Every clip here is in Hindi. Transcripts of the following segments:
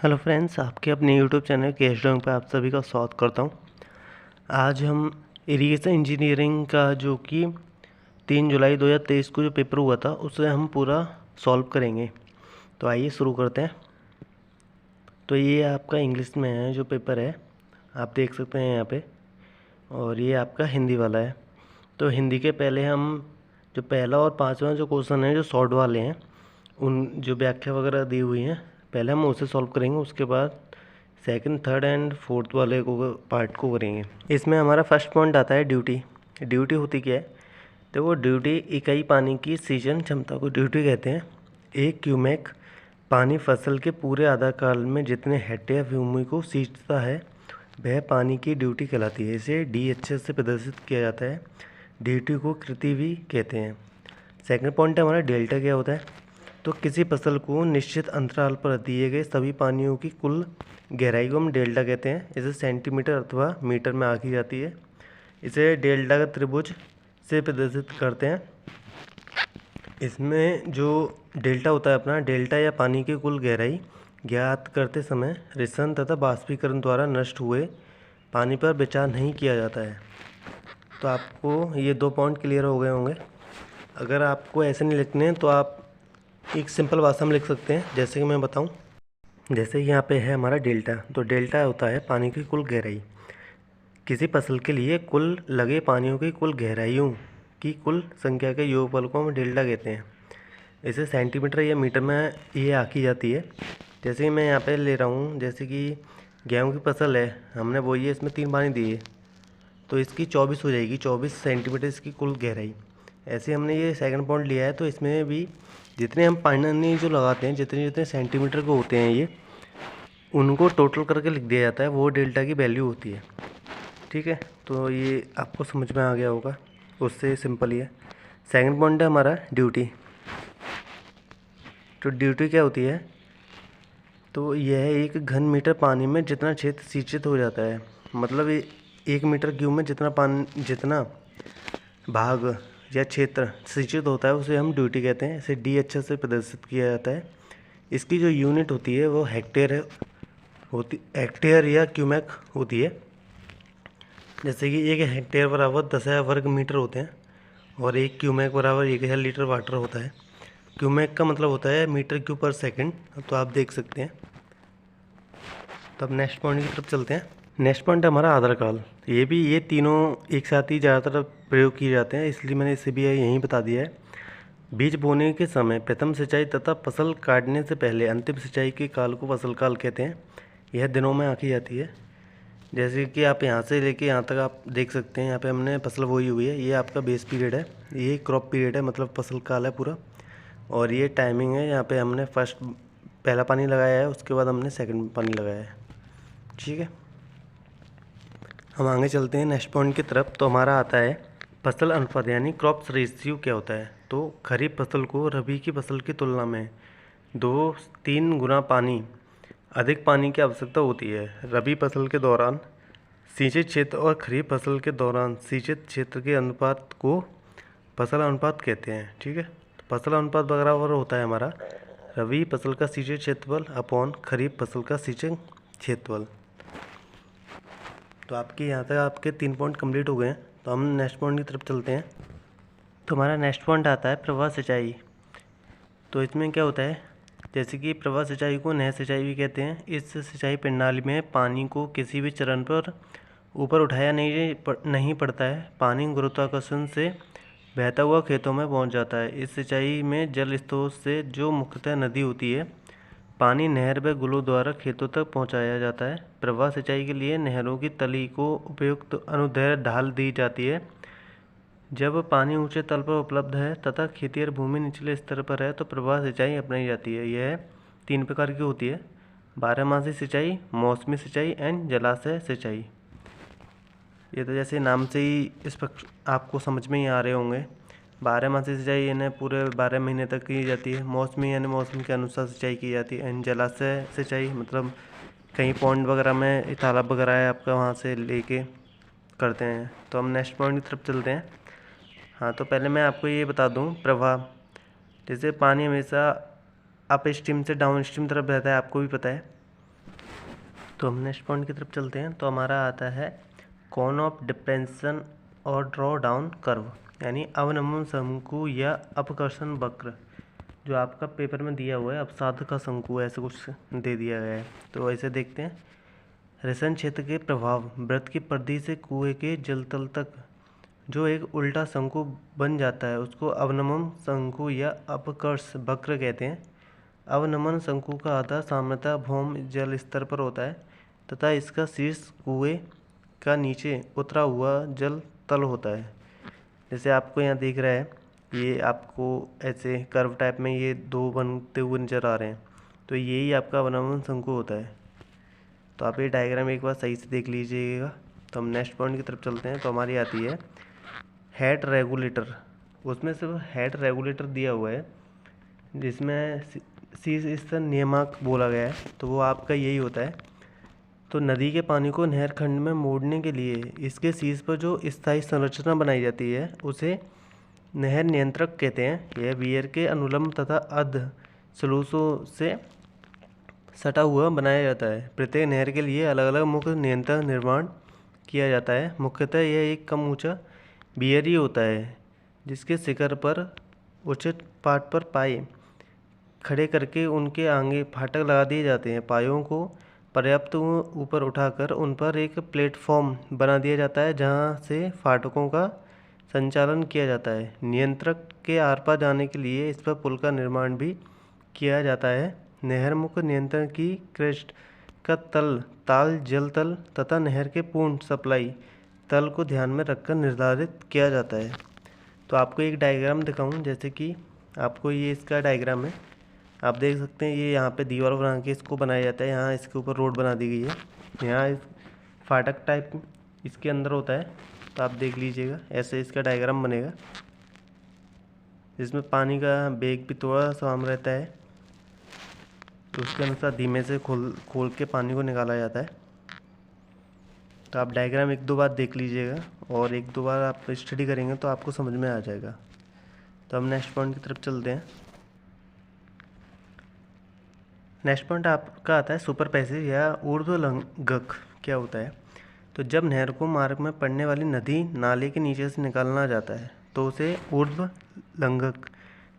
हेलो फ्रेंड्स, आपके अपने यूट्यूब चैनल केएस ड्राइंग पर आप सभी का स्वागत करता हूं। आज हम इरिगेशन इंजीनियरिंग का जो कि 3 जुलाई 2023 को जो पेपर हुआ था उसे हम पूरा सॉल्व करेंगे। तो आइए शुरू करते हैं। तो ये आपका इंग्लिश में है जो पेपर है, आप देख सकते हैं यहाँ पे, और ये आपका हिंदी वाला है। तो हिंदी के पहले हम जो पहला और पाँचवा जो क्वेश्चन है जो शॉर्ट वाले हैं, उन जो व्याख्या वगैरह दी हुई हैं, पहले हम उसे सॉल्व करेंगे। उसके बाद सेकंड, थर्ड एंड फोर्थ वाले को पार्ट को करेंगे। इसमें हमारा फर्स्ट पॉइंट आता है ड्यूटी। ड्यूटी होती क्या है? तो वो ड्यूटी इकाई पानी की सींचन क्षमता को ड्यूटी कहते हैं। एक क्यूमेक पानी फसल के पूरे आधा काल में जितने हेक्टेयर भूमि को सींचता है वह पानी की ड्यूटी कहलाती है। इसे DHS से प्रदर्शित किया जाता है। ड्यूटी को कृति भी कहते हैं। सेकंड पॉइंट है हमारा डेल्टा। क्या होता है? तो किसी फसल को निश्चित अंतराल पर दिए गए सभी पानियों की कुल गहराई को हम डेल्टा कहते हैं। इसे सेंटीमीटर अथवा मीटर में आंकी जाती है। इसे डेल्टा का त्रिभुज से प्रदर्शित करते हैं। इसमें जो डेल्टा होता है अपना, डेल्टा या पानी की कुल गहराई ज्ञात करते समय रिसन तथा बाष्पीकरण द्वारा नष्ट हुए पानी पर विचार नहीं किया जाता है। तो आपको ये 2 पॉइंट क्लियर हो गए होंगे। अगर आपको ऐसे नहीं लिखने हैं तो आप एक सिंपल भाषा में लिख सकते हैं, जैसे कि मैं बताऊं। जैसे यहाँ पे है हमारा डेल्टा, तो डेल्टा होता है पानी की कुल गहराई। किसी फसल के लिए कुल लगे पानियों की कुल गहराइयों की कुल संख्या के योगफल को हम डेल्टा कहते हैं। इसे सेंटीमीटर या मीटर में ये आंकी जाती है। जैसे कि मैं यहाँ पे ले रहा हूँ, जैसे कि गेहूँ की फसल है, हमने बोई है, इसमें 3 पानी दिए, तो इसकी 24 हो जाएगी, 24 सेंटीमीटर इसकी कुल गहराई। ऐसे हमने ये सेकंड पॉइंट लिया है, तो इसमें भी जितने हम पानी जो लगाते हैं, जितने जितने सेंटीमीटर को होते हैं ये, उनको टोटल करके लिख दिया जाता है, वो डेल्टा की वैल्यू होती है। ठीक है, तो ये आपको समझ में आ गया होगा, उससे सिंपल ही है। सेकंड पॉइंट है हमारा ड्यूटी। तो ड्यूटी क्या होती है? तो यह एक घन मीटर पानी में जितना क्षेत्र सिंचित हो जाता है, मतलब 1 मीटर क्यूब में जितना पानी, जितना भाग या क्षेत्र सिंचित होता है उसे हम ड्यूटी कहते हैं। इसे DHS से प्रदर्शित किया जाता है। इसकी जो यूनिट होती है वो हेक्टेयर या क्यूमेक होती है। जैसे कि 1 हेक्टेयर बराबर 10,000 वर्ग मीटर होते हैं, और 1 क्यूमेक बराबर 1000 लीटर वाटर होता है। क्यूमेक का मतलब होता है मीटर क्यूब पर सेकंड। तो आप देख सकते हैं। तो अब नेक्स्ट पॉइंट की तरफ चलते हैं। नेक्स्ट पॉइंट है हमारा आधार काल। ये तीनों एक साथ ही ज़्यादातर प्रयोग किए जाते हैं, इसलिए मैंने इसे भी यहीं बता दिया है। बीज बोने के समय प्रथम सिंचाई तथा फसल काटने से पहले अंतिम सिंचाई के काल को फसल काल कहते हैं। यह दिनों में आंकी जाती है। जैसे कि आप यहाँ से लेके यहाँ तक आप देख सकते हैं, यहाँ पे हमने फसल बोई हुई है, ये आपका बेस पीरियड है, ये क्रॉप पीरियड है, मतलब फसल काल है पूरा। और ये टाइमिंग है, यहाँ पे हमने फर्स्ट पहला पानी लगाया है, उसके बाद हमने सेकंड पानी लगाया है। ठीक है, हम आगे चलते हैं नेक्स्ट पॉइंट की तरफ। तो हमारा आता है फसल अनुपात, यानी क्रॉप्स रेशियो क्या होता है? तो खरीफ फसल को रबी की फसल की तुलना में 2-3 गुना अधिक पानी की आवश्यकता होती है। रबी फसल के दौरान सिंचित क्षेत्र और खरीफ फसल के दौरान सिंचित क्षेत्र के अनुपात को फसल अनुपात कहते हैं। ठीक है, तो फसल अनुपात बराबर होता है हमारा रबी फसल का सिंचित क्षेत्रफल अपॉन खरीफ फसल का सिंचित क्षेत्रफल। तो आपके यहाँ तक आपके 3 पॉइंट कंप्लीट हो गए हैं। तो हम नेक्स्ट पॉइंट की तरफ चलते हैं। तो हमारा नेक्स्ट पॉइंट आता है प्रवाह सिंचाई। तो इसमें क्या होता है? जैसे कि प्रवाह सिंचाई को नहर सिंचाई भी कहते हैं। इस सिंचाई प्रणाली में पानी को किसी भी चरण पर ऊपर उठाया नहीं पड़ता है। पानी गुरुत्वाकर्षण से बहता हुआ खेतों में पहुंच जाता है। इस सिंचाई में जल स्रोत से, जो मुख्यतः नदी होती है, पानी नहर व गुलों द्वारा खेतों तक पहुंचाया जाता है। प्रवाह सिंचाई के लिए नहरों की तली को उपयुक्त अनुदैर्ध्य ढाल दी जाती है। जब पानी ऊंचे तल पर उपलब्ध है तथा खेतीय भूमि निचले स्तर पर है तो प्रवाह सिंचाई अपनाई जाती है। यह 3 प्रकार की होती है: बारहमासी सिंचाई, मौसमी सिंचाई एंड जलाशय सिंचाई। ये तो जैसे नाम से ही इस पर आपको समझ में ही आ रहे होंगे। बारहमासी सिंचाई यानी पूरे 12 महीने तक की जाती है। मौसमी यानी मौसम के अनुसार सिंचाई की जाती है। एंड जलाशय सिंचाई मतलब कहीं पॉन्ड वगैरह में, तालाब वगैरह है आपका, वहाँ से लेके करते हैं। तो हम नेक्स्ट पॉइंट की तरफ चलते हैं। हाँ, तो पहले मैं आपको ये बता दूँ, प्रवाह जैसे पानी हमेशा अप स्ट्रीम से डाउन स्ट्रीम तरफ बहता है, आपको भी पता है। तो हम नेक्स्ट पॉइंट की तरफ चलते हैं। तो हमारा आता है कोन ऑफ डिप्रेशन और ड्रॉ डाउन कर्व, यानी अवनमन शंकु या अपकर्षण वक्र, जो आपका पेपर में दिया हुआ है अवसाद का शंकु ऐसे कुछ दे दिया गया है। तो ऐसे देखते हैं। रिसन क्षेत्र के प्रभाव वृत्त की परिधि से कुएं के जलतल तक जो एक उल्टा शंकु बन जाता है उसको अवनमन शंकु या अपकर्ष वक्र कहते हैं। अवनमन शंकु का आधार सामान्यतः भौम जल स्तर पर होता है तथा इसका शीर्ष कुएं का नीचे उतरा हुआ जल तल होता है। जैसे आपको यहाँ दिख रहा है, ये आपको ऐसे कर्व टाइप में ये दो बनते हुए नज़र आ रहे हैं, तो यही आपका अवनमन शंकु होता है। तो आप ये डायग्राम एक बार सही से देख लीजिएगा। तो हम नेक्स्ट पॉइंट की तरफ चलते हैं। तो हमारी आती है हेड रेगुलेटर। उसमें सिर्फ हेड रेगुलेटर दिया हुआ है जिसमें शीर्ष स्तर नियामक बोला गया है, तो वो आपका यही होता है। तो नदी के पानी को नहर खंड में मोड़ने के लिए इसके शीर्ष पर जो स्थायी संरचना बनाई जाती है उसे नहर नियंत्रक कहते हैं। यह वियर के अनुलंब तथा अर्ध सलूसों से सटा हुआ बनाया जाता है। प्रत्येक नहर के लिए अलग अलग मुख्य नियंत्रण निर्माण किया जाता है। मुख्यतः यह एक कम ऊंचा बियर ही होता है जिसके शिखर पर उचित पाट पर पाए खड़े करके उनके आगे फाटक लगा दिए जाते हैं। पायों को पर्याप्त ऊपर उठाकर उन पर एक प्लेटफॉर्म बना दिया जाता है जहां से फाटकों का संचालन किया जाता है। नियंत्रक के आर पार जाने के लिए इस पर पुल का निर्माण भी किया जाता है। नहर मुख्य नियंत्रण की क्रेस्ट का तल ताल जल तल तथा नहर के पूर्ण सप्लाई तल को ध्यान में रखकर निर्धारित किया जाता है। तो आपको एक डायग्राम दिखाऊं, जैसे कि आपको ये इसका डायग्राम है, आप देख सकते हैं। ये यहाँ पे दीवार बना के इसको बनाया जाता है। यहाँ इसके ऊपर रोड बना दी गई है। यहाँ फाटक टाइप इसके अंदर होता है, तो आप देख लीजिएगा ऐसे इसका डायग्राम बनेगा जिसमें पानी का वेग भी थोड़ा सा कम रहता है, तो उसके अनुसार धीमे से खोल के पानी को निकाला जाता है। तो आप डायग्राम एक दो बार देख लीजिएगा और एक दो बार आप स्टडी करेंगे तो आपको समझ में आ जाएगा। तो हम नेक्स्ट पॉइंट की तरफ चलते हैं। नेक्स्ट पॉइंट आपका आता है सुपर पैसेज या ऊर्ध्वलंघक क्या होता है। तो जब नहर को मार्ग में पड़ने वाली नदी नाले के नीचे से निकालना जाता है तो उसे ऊर्ध्वलंघक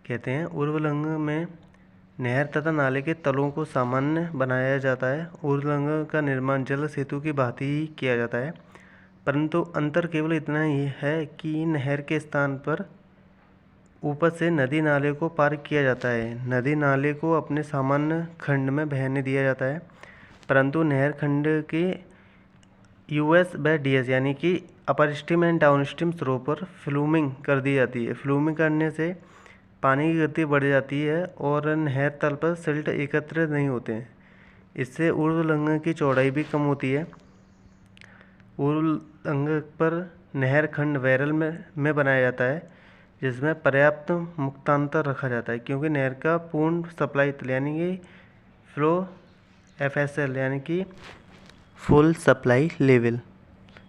कहते हैं। ऊर्ध्वलंघक में नहर तथा नाले के तलों को सामान्य बनाया जाता है। ऊर्ध्वलंघक का निर्माण जल सेतु की भांति ही किया जाता है, परंतु अंतर केवल इतना ही है कि नहर के स्थान पर ऊपर से नदी नाले को पार किया जाता है। नदी नाले को अपने सामान्य खंड में बहने दिया जाता है, परंतु नहर खंड के यूएस व डीएस यानी कि अपर स्ट्रीम एंड डाउन स्ट्रीम स्रोत पर फ्लूमिंग कर दी जाती है। फ्लूमिंग करने से पानी की गति बढ़ जाती है और नहर तल पर सिल्ट एकत्रित नहीं होते हैं। इससे ऊर्ध्वलंघक की चौड़ाई भी कम होती है। ऊर्ध्वलंघक पर नहर खंड बैरल में बनाया जाता है जिसमें पर्याप्त मुक्तांतर रखा जाता है, क्योंकि नहर का पूर्ण सप्लाई तल यानी कि फ्लो एफएसएल यानी कि फुल सप्लाई लेवल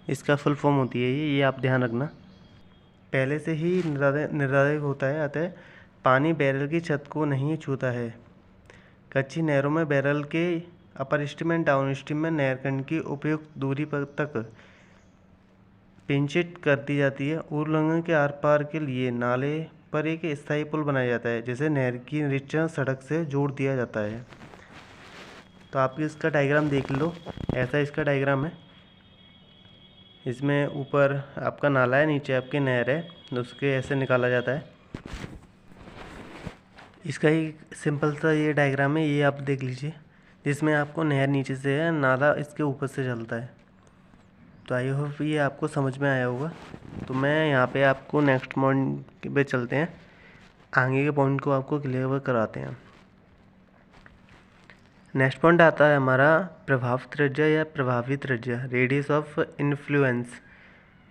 इसका फुल फॉर्म होती है ये आप ध्यान रखना। पहले से ही निर्धारित होता है, अतः पानी बैरल की छत को नहीं छूता है। कच्ची नहरों में बैरल के अपर स्ट्रीम एंड डाउन स्ट्रीम में नहरखंड की उपयुक्त दूरी पर तक पिंचित कर दी जाती है। ऊर्ध्वलंघक के आर पार के लिए नाले पर एक स्थायी पुल बनाया जाता है जिसे नहर की निरीक्षण सड़क से जोड़ दिया जाता है। तो आप इसका डायग्राम देख लो, ऐसा इसका डायग्राम है। इसमें ऊपर आपका नाला है, नीचे आपकी नहर है, उसके ऐसे निकाला जाता है। इसका ही सिंपल सा ये डायग्राम है, ये आप देख लीजिए, जिसमें आपको नहर नीचे से है, नाला इसके ऊपर से चलता है। तो आई होप ये आपको समझ में आया होगा। तो मैं यहाँ पे आपको नेक्स्ट पॉइंट पे चलते हैं, आगे के पॉइंट को आपको क्लियर कराते हैं। नेक्स्ट पॉइंट आता है हमारा प्रभाव त्रिज्या या प्रभावी त्रिज्या, रेडियस ऑफ इन्फ्लुएंस।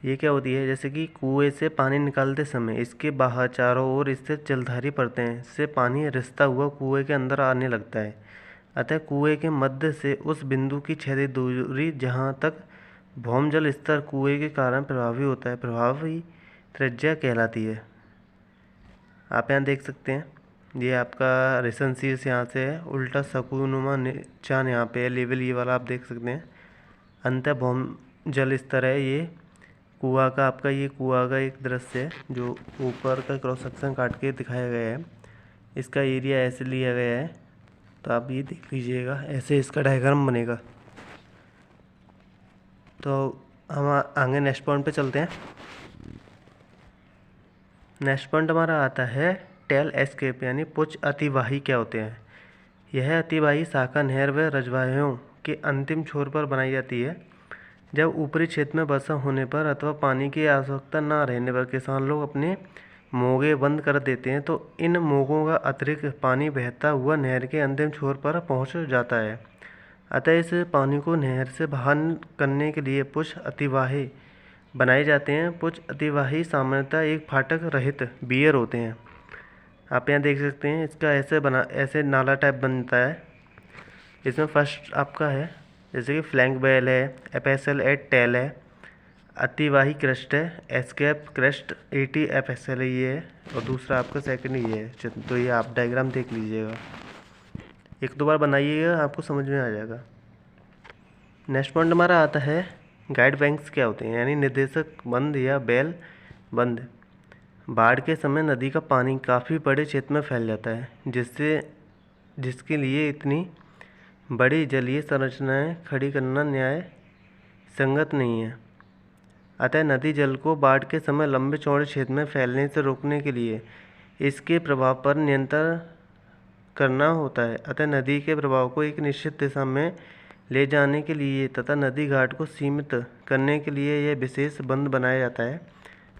ये क्या होती है, जैसे कि कुएं से पानी निकालते समय इसके बाहर चारों ओर इससे जलधारी पड़ते हैं, इससे पानी रिसता हुआ कुएं के अंदर आने लगता है। अतः कुएं के मध्य से उस बिंदु की क्षैतिज दूरी जहाँ तक भौम जल स्तर कुएं के कारण प्रभावी होता है, प्रभावी त्रिज्या कहलाती है। आप यहाँ देख सकते हैं, ये आपका रेसन शीर्ष यहाँ से है, उल्टा सकूनुमा चांद यहाँ पे है, लेवल ये वाला आप देख सकते हैं। अंत भौम जल स्तर है ये कुआं का, आपका ये कुआं का एक दृश्य है जो ऊपर का क्रॉस सेक्शन काट के दिखाया गया है। इसका एरिया ऐसे लिया गया है, तो आप ये देख लीजिएगा, ऐसे इसका डायग्राम बनेगा। तो हम आगे नेक्स्ट पॉइंट पे चलते हैं। नेक्स्ट पॉइंट हमारा आता है टेल एस्केप, यानी पुच्छ अतिवाही क्या होते हैं। यह अतिवाही शाखा नहर व रजवाहों के अंतिम छोर पर बनाई जाती है। जब ऊपरी क्षेत्र में वर्षा होने पर अथवा पानी की आवश्यकता न रहने पर किसान लोग अपने मोगे बंद कर देते हैं, तो इन मोगों का अतिरिक्त पानी बहता हुआ नहर के अंतिम छोर पर पहुंच जाता है। अतः इस पानी को नहर से बाहर करने के लिए पुच्छ अतिवाही बनाए जाते हैं। पुच्छ अतिवाही सामान्यतः एक फाटक रहित बियर होते हैं। आप यहाँ देख सकते हैं, इसका ऐसे नाला टाइप बनता है। इसमें फर्स्ट आपका है जैसे कि फ्लैंक बेल है, एफएसएल एट टेल है, अतिवाही क्रस्ट है, एस्केप क्रस्ट 80 एफएसएल है ये है, और दूसरा आपका सेकंड ये है। तो ये आप डायग्राम देख लीजिएगा, एक दो बार बनाइएगा, आपको समझ में आ जाएगा। नेक्स्ट पॉइंट हमारा आता है गाइड बैंक्स क्या होते हैं, यानी निर्देशक बंद या बेल बंद। बाढ़ के समय नदी का पानी काफ़ी बड़े क्षेत्र में फैल जाता है, जिसके लिए इतनी बड़ी जलीय संरचनाएं खड़ी करना न्याय संगत नहीं है। अतः नदी जल को बाढ़ के समय लंबे चौड़े क्षेत्र में फैलने से रोकने के लिए इसके प्रभाव पर नियंत्रण करना होता है। अतः नदी के प्रभाव को एक निश्चित दिशा में ले जाने के लिए तथा नदी घाट को सीमित करने के लिए यह विशेष बंद बनाया जाता है।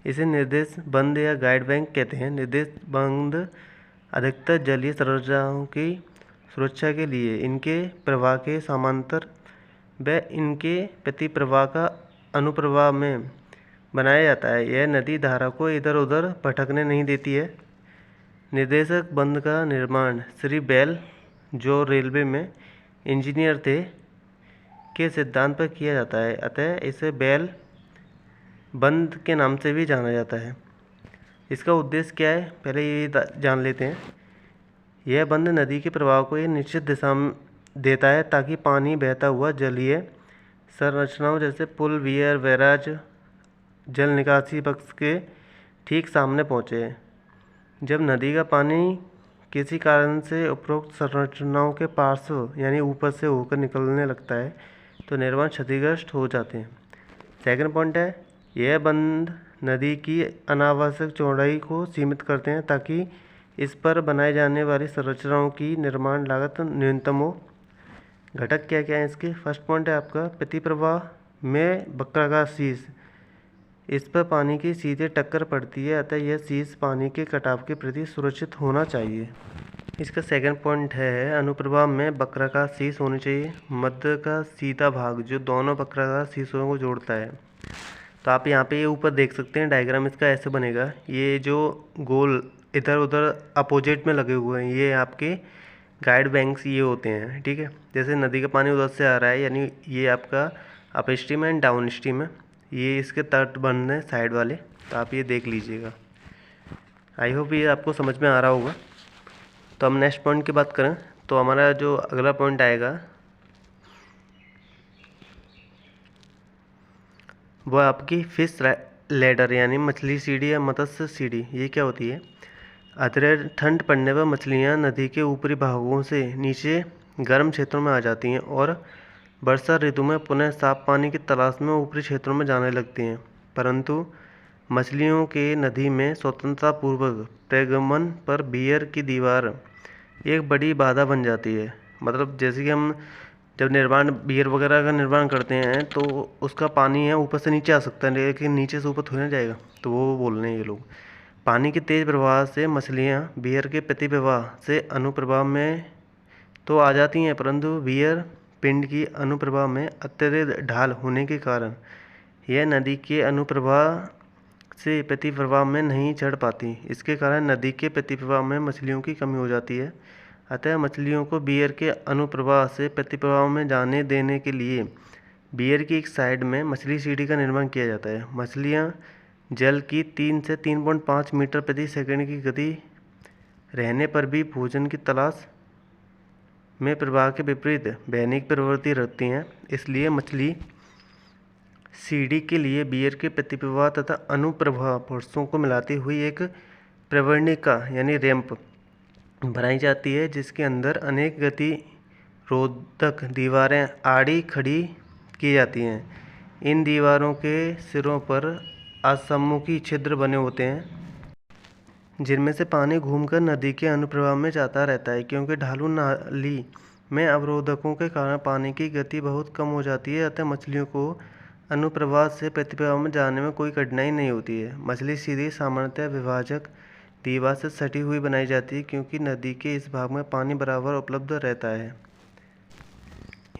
इसे निर्देश बंद या गाइड बैंक कहते हैं। निर्देश बंद अधिकतर जलीय संरचनाओं की सुरक्षा के लिए इनके प्रवाह के समांतर व इनके प्रतिप्रवाह का अनुप्रवाह में बनाया जाता है। यह नदी धारा को इधर उधर भटकने नहीं देती है। निर्देशक बंद का निर्माण श्री बेल, जो रेलवे में इंजीनियर थे, के सिद्धांत पर किया जाता है। अतः इसे बेल बंद के नाम से भी जाना जाता है। इसका उद्देश्य क्या है, पहले ये जान लेते हैं। यह बंद नदी के प्रवाह को एक निश्चित दिशा में देता है ताकि पानी बहता हुआ जलीय संरचनाओं जैसे पुल, वियर, बैराज, जल निकासी पक्ष के ठीक सामने पहुँचे। जब नदी का पानी किसी कारण से उपरोक्त संरचनाओं के पार्श्व यानी ऊपर से होकर निकलने लगता है तो निर्माण क्षतिग्रस्त हो जाते हैं। सेकंड पॉइंट है, यह बंद नदी की अनावश्यक चौड़ाई को सीमित करते हैं ताकि इस पर बनाए जाने वाली संरचनाओं की निर्माण लागत न्यूनतम हो। घटक क्या क्या है इसके, फर्स्ट पॉइंट है आपका प्रतिप्रवाह में वक्राकार शीर्ष, इस पर पानी की सीधे टक्कर पड़ती है, अतः यह शीर्ष पानी के कटाव के प्रति सुरक्षित होना चाहिए। इसका सेकंड पॉइंट है अनुप्रवाह में वक्राकार शीर्ष होनी चाहिए, मध्य का सीधा भाग जो दोनों वक्राकार शीर्षों को जोड़ता है। तो आप यहाँ पे ये ऊपर देख सकते हैं डायग्राम इसका ऐसे बनेगा। ये जो गोल इधर उधर अपोजिट में लगे हुए हैं ये आपके गाइड बैंक्स ये होते हैं, ठीक है। जैसे नदी का पानी उधर से आ रहा है यानी ये आपका up stream and down stream है, ये इसके तट बंद हैं साइड वाले, तो आप ये देख लीजिएगा। आई होप ये आपको समझ में आ रहा होगा। तो हम नेक्स्ट पॉइंट की बात करें तो हमारा जो अगला पॉइंट आएगा वो आपकी फिश लैडर यानी मछली सीढ़ी या मत्स्य सीढ़ी। ये क्या होती है, अतिरिक्त ठंड पड़ने पर मछलियाँ नदी के ऊपरी भागों से नीचे गर्म क्षेत्रों में आ जाती हैं और वर्षा ऋतु में पुनः साफ पानी की तलाश में ऊपरी क्षेत्रों में जाने लगती हैं। परंतु मछलियों के नदी में स्वतंत्रतापूर्वक प्रगमन पर बियर की दीवार एक बड़ी बाधा बन जाती है। मतलब जैसे कि हम जब बियर वगैरह का निर्माण करते हैं तो उसका पानी है ऊपर से नीचे आ सकता है, लेकिन नीचे से ऊपर थोड़ी ना जाएगा। तो वो बोल रहे हैं ये लोग, पानी के तेज प्रवाह से मछलियाँ बियर के प्रतिप्रवाह से अनुप्रवाह में तो आ जाती हैं, परंतु बियर पिंड की अनुप्रवाह में अत्यधिक ढाल होने के कारण यह नदी के अनुप्रवाह से प्रतिप्रवाह में नहीं चढ़ पाती। इसके कारण नदी के प्रतिप्रवाह में मछलियों की कमी हो जाती है। अतः मछलियों को बियर के अनुप्रवाह से प्रतिप्रवाह में जाने देने के लिए बियर की एक साइड में मछली सीढ़ी का निर्माण किया जाता है। मछलियाँ जल की 3 से 3.5 मीटर प्रति सेकंड की गति रहने पर भी भोजन की तलाश में प्रवाह के विपरीत बहने की प्रवृत्ति रखती हैं। इसलिए मछली सीढ़ी के लिए बियर के प्रतिप्रवाह तथा अनुप्रवाह फोर्सों को मिलाती हुई एक प्रवणिका यानी रैंप बनाई जाती है, जिसके अंदर अनेक गति रोधक दीवारें आड़ी खड़ी की जाती हैं। इन दीवारों के सिरों पर असम्मुखी छिद्र बने होते हैं, जिनमें से पानी घूमकर नदी के अनुप्रवाह में जाता रहता है। क्योंकि ढालू नाली में अवरोधकों के कारण पानी की गति बहुत कम हो जाती है, अतः मछलियों को अनुप्रवाह से प्रतिप्रवाह में जाने में कोई कठिनाई नहीं होती है। मछली सीधी सामान्यतः विभाजक दीवार से सटी हुई बनाई जाती है, क्योंकि नदी के इस भाग में पानी बराबर उपलब्ध रहता है।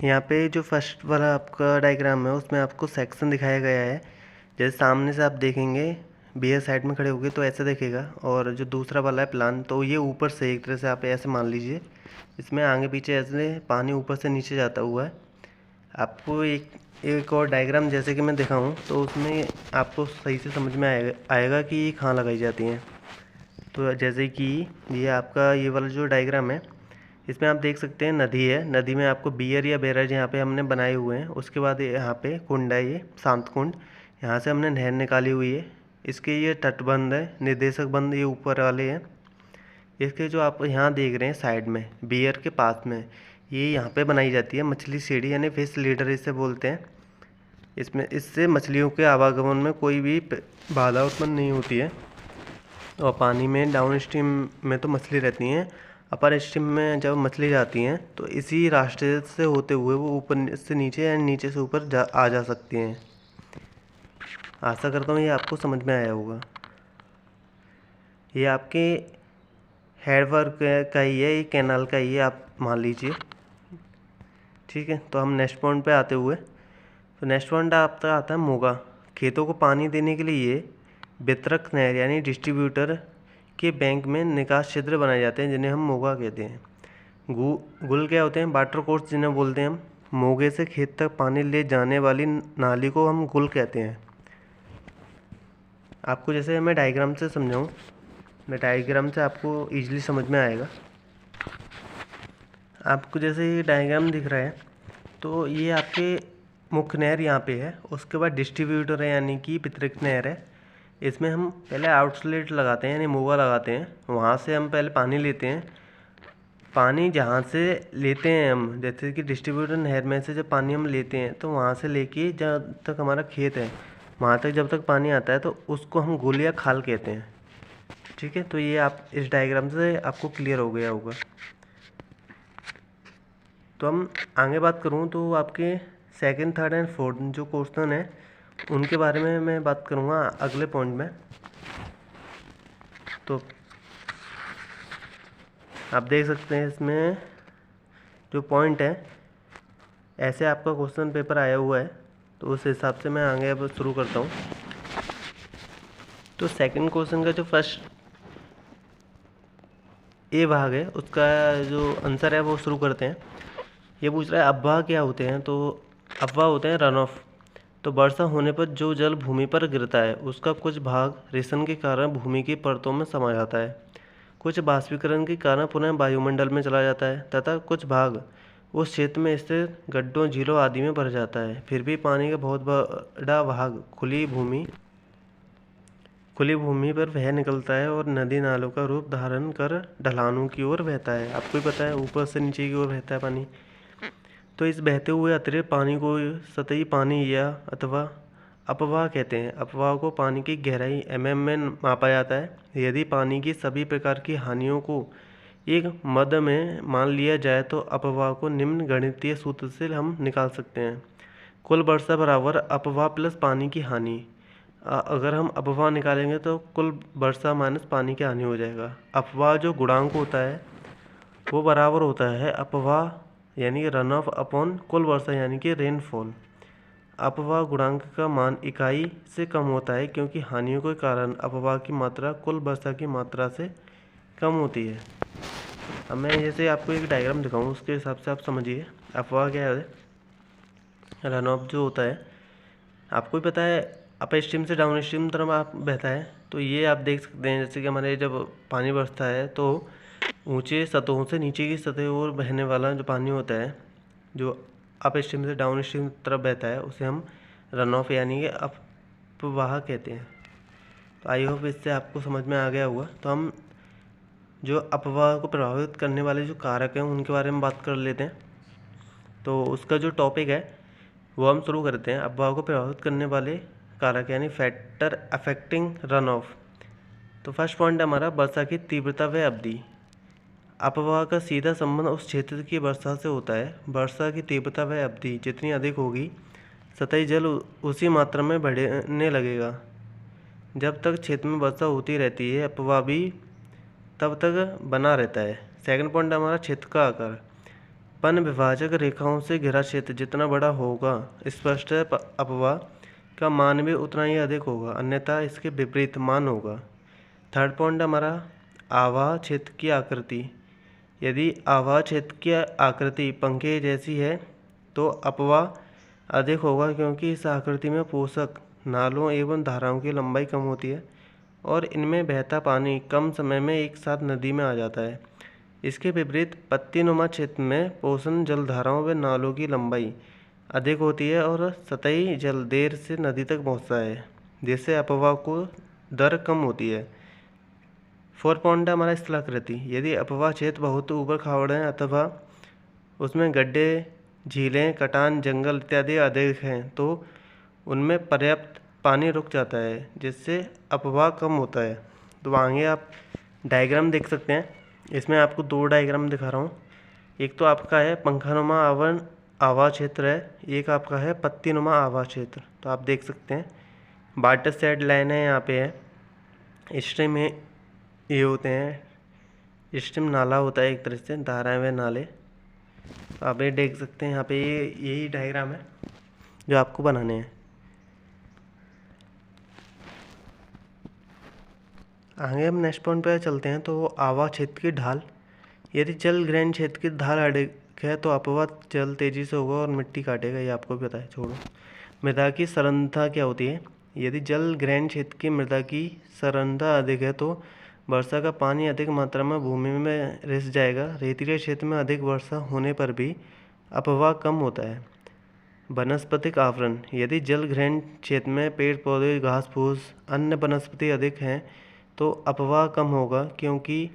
यहाँ पे जो फर्स्ट वाला आपका डायग्राम है उसमें आपको सेक्शन दिखाया गया है। जैसे सामने से आप देखेंगे बियर साइड में खड़े होंगे तो ऐसे देखेगा, और जो दूसरा वाला है प्लान तो ये ऊपर से एक तरह से आप ऐसे मान लीजिए, इसमें आगे पीछे ऐसे पानी ऊपर से नीचे जाता हुआ है। आपको एक और डायग्राम जैसे कि मैं दिखाऊं तो उसमें आपको सही से समझ में आएगा कि ये कहाँ लगाई जाती हैं। तो जैसे कि ये आपका ये वाला जो डायग्राम है इसमें आप देख सकते हैं नदी है, नदी में आपको बियर या बैराज यहाँ पे हमने बनाए हुए हैं। उसके बाद यहाँ पे कुंड है, ये शांत कुंड, यहाँ से हमने नहर निकाली हुई है। इसके ये तटबंध है, निर्देशक बंध ये ऊपर वाले हैं। इसके जो आप यहाँ देख रहे हैं साइड में बियर के पास में, ये यहाँ पे बनाई जाती है मछली सीढ़ी यानी फिश लीडर इसे बोलते हैं। इससे मछलियों के आवागमन में कोई भी बाधा उत्पन्न नहीं होती है। और पानी में डाउन स्ट्रीम में तो मछली रहती हैं, अपर स्ट्रीम में जब मछली जाती हैं तो इसी रास्ते से होते हुए वो ऊपर से नीचे या नीचे से ऊपर आ जा सकती हैं। आशा करता हूँ ये आपको समझ में आया होगा। ये आपके हेड वर्क का ही है, ये कैनाल का ही है, आप मान लीजिए। ठीक है, तो हम नेक्स्ट पॉइंट पे आते हुए, तो नेक्स्ट पॉइंट आपका आता है मोगा। खेतों को पानी देने के लिए वितरक नहर यानी डिस्ट्रीब्यूटर के बैंक में निकास छिद्र बनाए जाते हैं, जिन्हें हम मोगा कहते हैं। गुल क्या होते हैं? वाटर कोर्स जिन्हें बोलते हैं हम। मोगे से खेत तक पानी ले जाने वाली नाली को हम गुल कहते हैं। आपको जैसे मैं डायग्राम से समझाऊँ, मैं डायग्राम से आपको ईजिली समझ में आएगा। आपको जैसे ये डायग्राम दिख रहा है तो ये आपके मुख्य नहर यहाँ पे है, उसके बाद डिस्ट्रीब्यूटर है यानी कि वितरक नहर है। इसमें हम पहले आउटलेट लगाते हैं यानी मोगा लगाते हैं, वहाँ से हम पहले पानी लेते हैं। पानी जहाँ से लेते हैं हम, जैसे कि डिस्ट्रीब्यूटर नहर में से जब पानी हम लेते हैं तो वहाँ से लेके जहाँ तक हमारा खेत है वहाँ तक जब तक पानी आता है तो उसको हम गुल या खाल कहते हैं। ठीक है, तो ये आप इस डायग्राम से आपको क्लियर हो गया होगा। तो हम आगे बात करूँ तो आपके सेकंड, थर्ड एंड फोर्थ जो क्वेश्चन है उनके बारे में मैं बात करूँगा अगले पॉइंट में। तो आप देख सकते हैं इसमें जो पॉइंट है ऐसे आपका क्वेश्चन पेपर आया हुआ है, तो उस हिसाब से मैं आगे अब शुरू करता हूँ। तो सेकंड क्वेश्चन का जो फर्स्ट ए भाग है उसका जो आंसर है वो शुरू करते हैं। ये पूछ रहा है अफवाह क्या होते हैं? तो अफवाह होते हैं रन ऑफ। तो वर्षा होने पर जो जल भूमि पर गिरता है उसका कुछ भाग रेशन के कारण भूमि की परतों में समा जाता है, कुछ बाष्पीकरण के कारण पुनः वायुमंडल में चला जाता है तथा कुछ भाग उस क्षेत्र में स्थित गड्ढों, झीलों आदि में भर जाता है। फिर भी पानी का बहुत बड़ा भाग खुली भूमि पर बह निकलता है और नदी नालों का रूप धारण कर ढलानों की ओर बहता है। आपको ही पता है ऊपर से नीचे की ओर बहता है पानी। तो इस बहते हुए अतिरिक्त पानी को सतही पानी या अथवा अपवाह कहते हैं। अपवाह को पानी की गहराई mm में मापा जाता है। यदि पानी की सभी प्रकार की हानियों को एक मद में मान लिया जाए तो अपवाह को निम्न गणितीय सूत्र से हम निकाल सकते हैं। कुल वर्षा बराबर अपवाह प्लस पानी की हानि। अगर हम अपवाह निकालेंगे तो कुल वर्षा माइनस पानी की हानि हो जाएगा। अपवाह जो गुणांक होता है वो बराबर होता है अपवाह यानी रन ऑफ अपॉन कुल वर्षा यानी कि रेनफॉल। अपवाह गुणांक का मान इकाई से कम होता है क्योंकि हानियों के कारण अपवाह की मात्रा कुल वर्षा की मात्रा से कम होती है। अब मैं जैसे आपको एक डायग्राम दिखाऊं उसके हिसाब से आप समझिए अपवाह क्या है। रन ऑफ जो होता है आपको भी पता है अप स्ट्रीम से डाउन स्ट्रीम तरफ आप बहता है, तो तो ये आप देख सकते हैं जैसे कि हमारे जब पानी बरसता है तो ऊंचे सतहों से नीचे की सतह और बहने वाला जो पानी होता है, जो अप स्ट्रीम से डाउन स्ट्रीम तरफ बहता है, उसे हम रन ऑफ यानी कि अपवाह कहते हैं। तो आई होप इससे आपको समझ में आ गया होगा। तो हम जो अपवाह को प्रभावित करने वाले जो कारक हैं उनके बारे में बात कर लेते हैं। तो उसका जो टॉपिक है वो हम शुरू करते हैं। अपवाह को प्रभावित करने वाले कारक यानी फैक्टर अफेक्टिंग रन ऑफ। तो फर्स्ट पॉइंट है हमारा वर्षा की तीव्रता व अवधि। अपवाह का सीधा संबंध उस क्षेत्र की वर्षा से होता है। वर्षा की तीव्रता व अवधि जितनी अधिक होगी, सतही जल उसी मात्रा में बढ़ने लगेगा। जब तक क्षेत्र में वर्षा होती रहती है, अपवाह भी तब तक बना रहता है। सेकंड पॉइंट हमारा क्षेत्र का आकार। वन विभाजक रेखाओं से घिरा क्षेत्र जितना बड़ा होगा, स्पष्ट है अपवाह का मान भी उतना ही अधिक होगा, अन्यथा इसके विपरीत मान होगा। थर्ड पॉइंट हमारा आवाह क्षेत्र की आकृति। यदि आवाह क्षेत्र की आकृति पंखे जैसी है तो अपवाह अधिक होगा, क्योंकि इस आकृति में पोषक नालों एवं धाराओं की लंबाई कम होती है और इनमें बहता पानी कम समय में एक साथ नदी में आ जाता है। इसके विपरीत पत्तीनुमा क्षेत्र में पोषण जलधाराओं व नालों की लंबाई अधिक होती है और सतही जल देर से नदी तक पहुंचता है, जिससे अपवाह को दर कम होती है। फोर्थ पॉइंट है हमारा स्थलाकृति। यदि अपवाह क्षेत्र बहुत ऊपर खावड़ है अथवा उसमें गड्ढे, झीलें, कटान, जंगल इत्यादि अधिक हैं तो उनमें पर्याप्त पानी रुक जाता है, जिससे अपवाह कम होता है। तो आगे आप डायग्राम देख सकते हैं। इसमें आपको दो डायग्राम दिखा रहा हूँ। एक तो आपका है पंखानुमा आवरण आवाह क्षेत्र है, एक आपका है पत्तीनुमा आवाह क्षेत्र। तो आप देख सकते हैं वाटर साइड लाइन है, यहाँ पे है स्ट्रीम में ये होते हैं। स्ट्रीम नाला होता है एक तरह से, धाराएं व नाले। तो आप ये देख सकते हैं यहाँ पे ये यही डायग्राम है जो आपको बनाने हैं। आगे हम नेक्स्ट पॉइंट पर चलते हैं। तो आवाह क्षेत्र की ढाल। यदि जल ग्रहण क्षेत्र की ढाल अधिक है तो अपवाह जल तेजी से होगा और मिट्टी काटेगा, ये आपको भी पता है, छोड़ो। मृदा की सघनता क्या होती है। यदि जल ग्रहण क्षेत्र की मृदा की सघनता अधिक है तो वर्षा का पानी अधिक मात्रा में भूमि में रिस जाएगा। रेतीले क्षेत्र में अधिक वर्षा होने पर भी अपवाह कम होता है। वनस्पतिक आवरण। यदि जल ग्रहण क्षेत्र में पेड़ पौधे, घास फूस, अन्य वनस्पति अधिक हैं तो अपवाह कम होगा, क्योंकि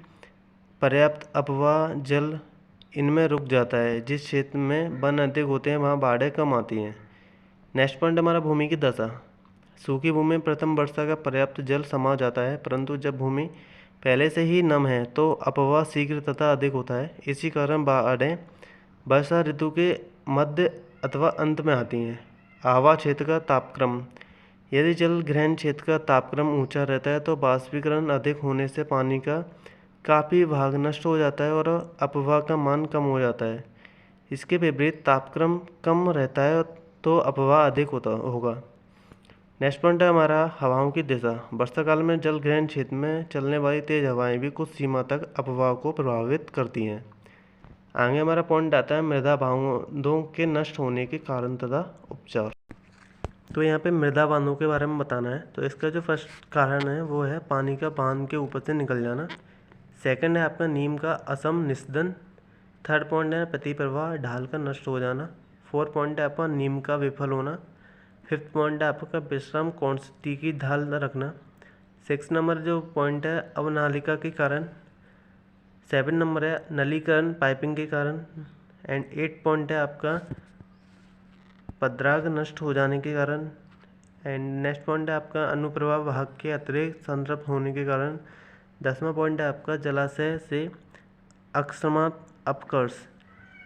पर्याप्त अपवाह जल इनमें रुक जाता है। जिस क्षेत्र में वन अधिक होते हैं वहाँ बाढ़ें कम आती हैं। नेक्स्ट पॉइंट हमारा भूमि की दशा। सूखी भूमि में प्रथम वर्षा का पर्याप्त जल समा जाता है, परंतु जब भूमि पहले से ही नम है तो अपवाह शीघ्र तथा अधिक होता है। इसी कारण बाढ़ें वर्षा ऋतु के मध्य अथवा अंत में आती हैं। आवाह क्षेत्र का तापक्रम। यदि जल ग्रहण क्षेत्र का तापक्रम ऊंचा रहता है तो बाष्पीकरण अधिक होने से पानी का काफ़ी भाग नष्ट हो जाता है और अपवाह का मान कम हो जाता है। इसके विपरीत तापक्रम कम रहता है तो अपवाह अधिक होगा। नेक्स्ट पॉइंट है हमारा हवाओं की दिशा। वर्षा काल में जल ग्रहण क्षेत्र में चलने वाली तेज हवाएं भी कुछ सीमा तक अपवाह को प्रभावित करती हैं। आगे हमारा पॉइंट आता है मृदा बांधों के नष्ट होने के कारण तथा उपचार। तो यहाँ पे मृदा बांधों के बारे में बताना है। तो इसका जो फर्स्ट कारण है वो है पानी का बांध के ऊपर से निकल जाना। सेकंड है आपका नीम का असम निस्दन। थर्ड पॉइंट है प्रति प्रवाह ढाल का नष्ट हो जाना। फोर्थ पॉइंट है आपका नीम का विफल होना। फिफ्थ पॉइंट है आपका विश्राम क्वांटिटी की ढाल न रखना। सिक्स नंबर जो पॉइंट है अवनालिका के कारण। 7 नंबर है नलीकरण पाइपिंग के कारण। एंड 8 पॉइंट है आपका पद्राग नष्ट हो जाने के कारण। एंड नेक्स्ट पॉइंट है आपका अनुप्रवाह वाहक के अतिरिक्त संतृप्त होने के कारण। 10वां पॉइंट है आपका जलाशय से अकस्मात अपकर्ष।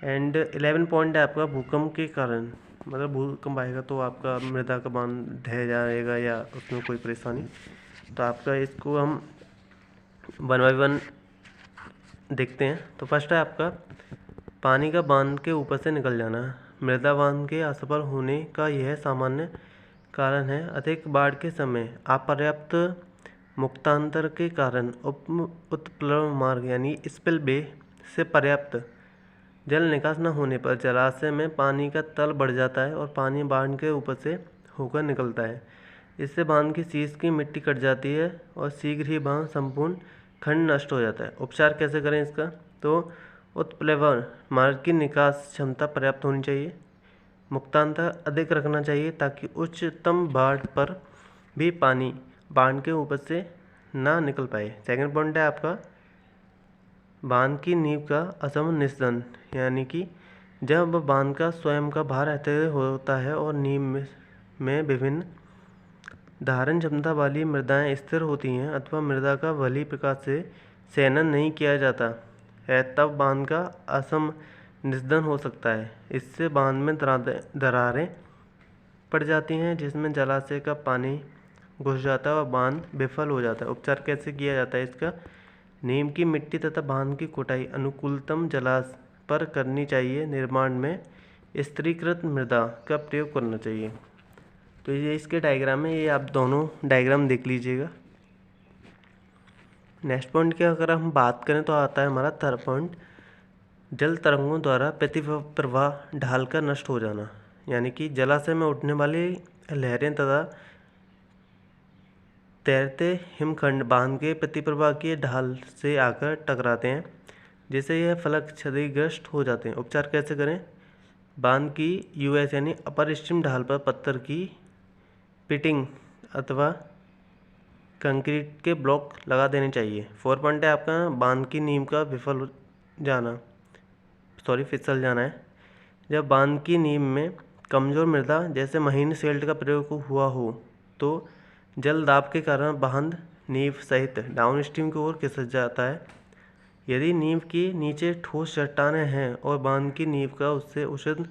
एंड 11 पॉइंट है आपका भूकंप के कारण, मतलब भूकंप आएगा तो आपका मृदा का बांध ढह जाएगा या उसमें कोई परेशानी। तो आपका इसको हम 1 बाय 1 देखते हैं। तो फर्स्ट है आपका पानी का बांध के ऊपर से निकल जाना। मृदा बांध के असफल होने का यह सामान्य कारण है। अधिक बाढ़ के समय अपर्याप्त मुक्तांतर के कारण उत्प्लव मार्ग यानी स्पिलवे से पर्याप्त जल निकास न होने पर जलाशय में पानी का तल बढ़ जाता है और पानी बांध के ऊपर से होकर निकलता है। इससे बांध की शीश की मिट्टी कट जाती है और शीघ्र ही बांध संपूर्ण खंड नष्ट हो जाता है। उपचार कैसे करें इसका? तो उत्प्लवन मार्ग की निकास क्षमता पर्याप्त होनी चाहिए। मुक्तांतर अधिक रखना चाहिए ताकि उच्चतम बाढ़ पर भी पानी बांध के ऊपर से ना निकल पाए। सेकंड पॉइंट है आपका बांध की नींव का असम निस्दन, यानी कि जब बांध का स्वयं का भार अत्यधिक होता है और नींव में विभिन्न धारण क्षमता वाली मृदाएं स्थिर होती हैं अथवा मृदा का भली प्रकार से शयनन नहीं किया जाता है, तब बांध का असम निस्दन हो सकता है। इससे बांध में दरारें पड़ जाती हैं जिसमें जलाशय का पानी घुस जाता है और बांध विफल हो जाता है। उपचार कैसे किया जाता है इसका? नीम की मिट्टी तथा बांध की कुटाई अनुकूलतम जलाशय पर करनी चाहिए। निर्माण में स्थिरीकृत मृदा का प्रयोग करना चाहिए। तो ये इसके डायग्राम है, ये आप दोनों डायग्राम देख लीजिएगा। नेक्स्ट पॉइंट की अगर हम बात करें तो आता है हमारा थर्ड पॉइंट, जल तरंगों द्वारा प्रतिप्रवाह ढाल का नष्ट हो जाना, यानी कि जलाशय में उठने वाली लहरें तथा तैरते हिमखंड बांध के प्रतिप्रवाह की ढाल से आकर टकराते हैं, जिससे यह फलक क्षतिग्रस्त हो जाते हैं। उपचार कैसे करें? बांध की यूएस यानी अपर स्ट्रीम ढाल पर पत्थर की पिटिंग अथवा कंक्रीट के ब्लॉक लगा देने चाहिए। 4 पॉइंट है आपका बांध की नींव का फिसल जाना है। जब बांध की नींव में कमज़ोर मृदा जैसे महीन सेल्ट का प्रयोग हुआ हो तो जल दाब के कारण बांध नींव सहित डाउन स्ट्रीम की ओर खिसक जाता है। यदि नींव के नीचे ठोस चट्टानें हैं और बांध की नींव का उससे उचित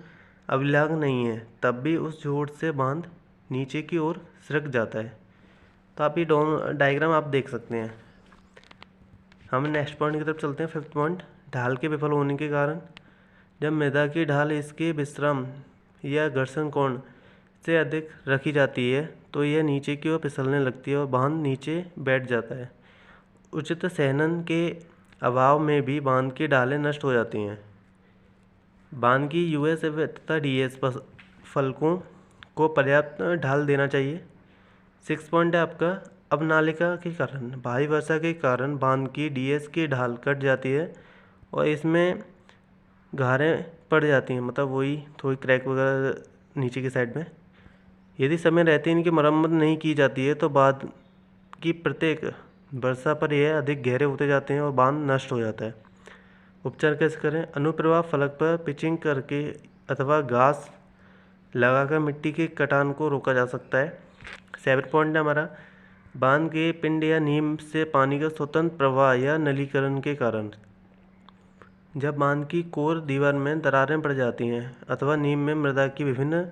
अभिलाग नहीं है, तब भी उस जोड़ से बांध नीचे की ओर सरक जाता है। तो आप ये दोनों डायग्राम आप देख सकते हैं। हम नेक्स्ट पॉइंट की तरफ चलते हैं। 5th पॉइंट, ढाल के विफल होने के कारण। जब मृदा की ढाल इसके विश्राम या घर्षण कोण से अधिक रखी जाती है तो यह नीचे की ओर फिसलने लगती है और बांध नीचे बैठ जाता है। उचित सहनन के अभाव में भी बांध की ढालें नष्ट हो जाती हैं। बांध की यूएस तथा डीएस फलकों को पर्याप्त ढाल देना चाहिए। 6 पॉइंट है आपका अवनालिका के कारण। भारी वर्षा के कारण बांध की डीएस की ढाल कट जाती है और इसमें गारें पड़ जाती हैं, मतलब वही थोड़ी क्रैक वगैरह नीचे की साइड में। यदि समय रहते इनकी मरम्मत नहीं की जाती है तो बाद की प्रत्येक वर्षा पर यह अधिक गहरे होते जाते हैं और बांध नष्ट हो जाता है। उपचार कैसे करें? अनुप्रवाह फलक पर पिचिंग करके अथवा घास लगाकर मिट्टी के कटान को रोका जा सकता है। 7 पॉइंट है हमारा बांध के पिंड या नींव से पानी का स्वतंत्र प्रवाह या नलीकरण के कारण। जब बांध की कोर दीवार में दरारें पड़ जाती हैं अथवा नींव में मृदा की विभिन्न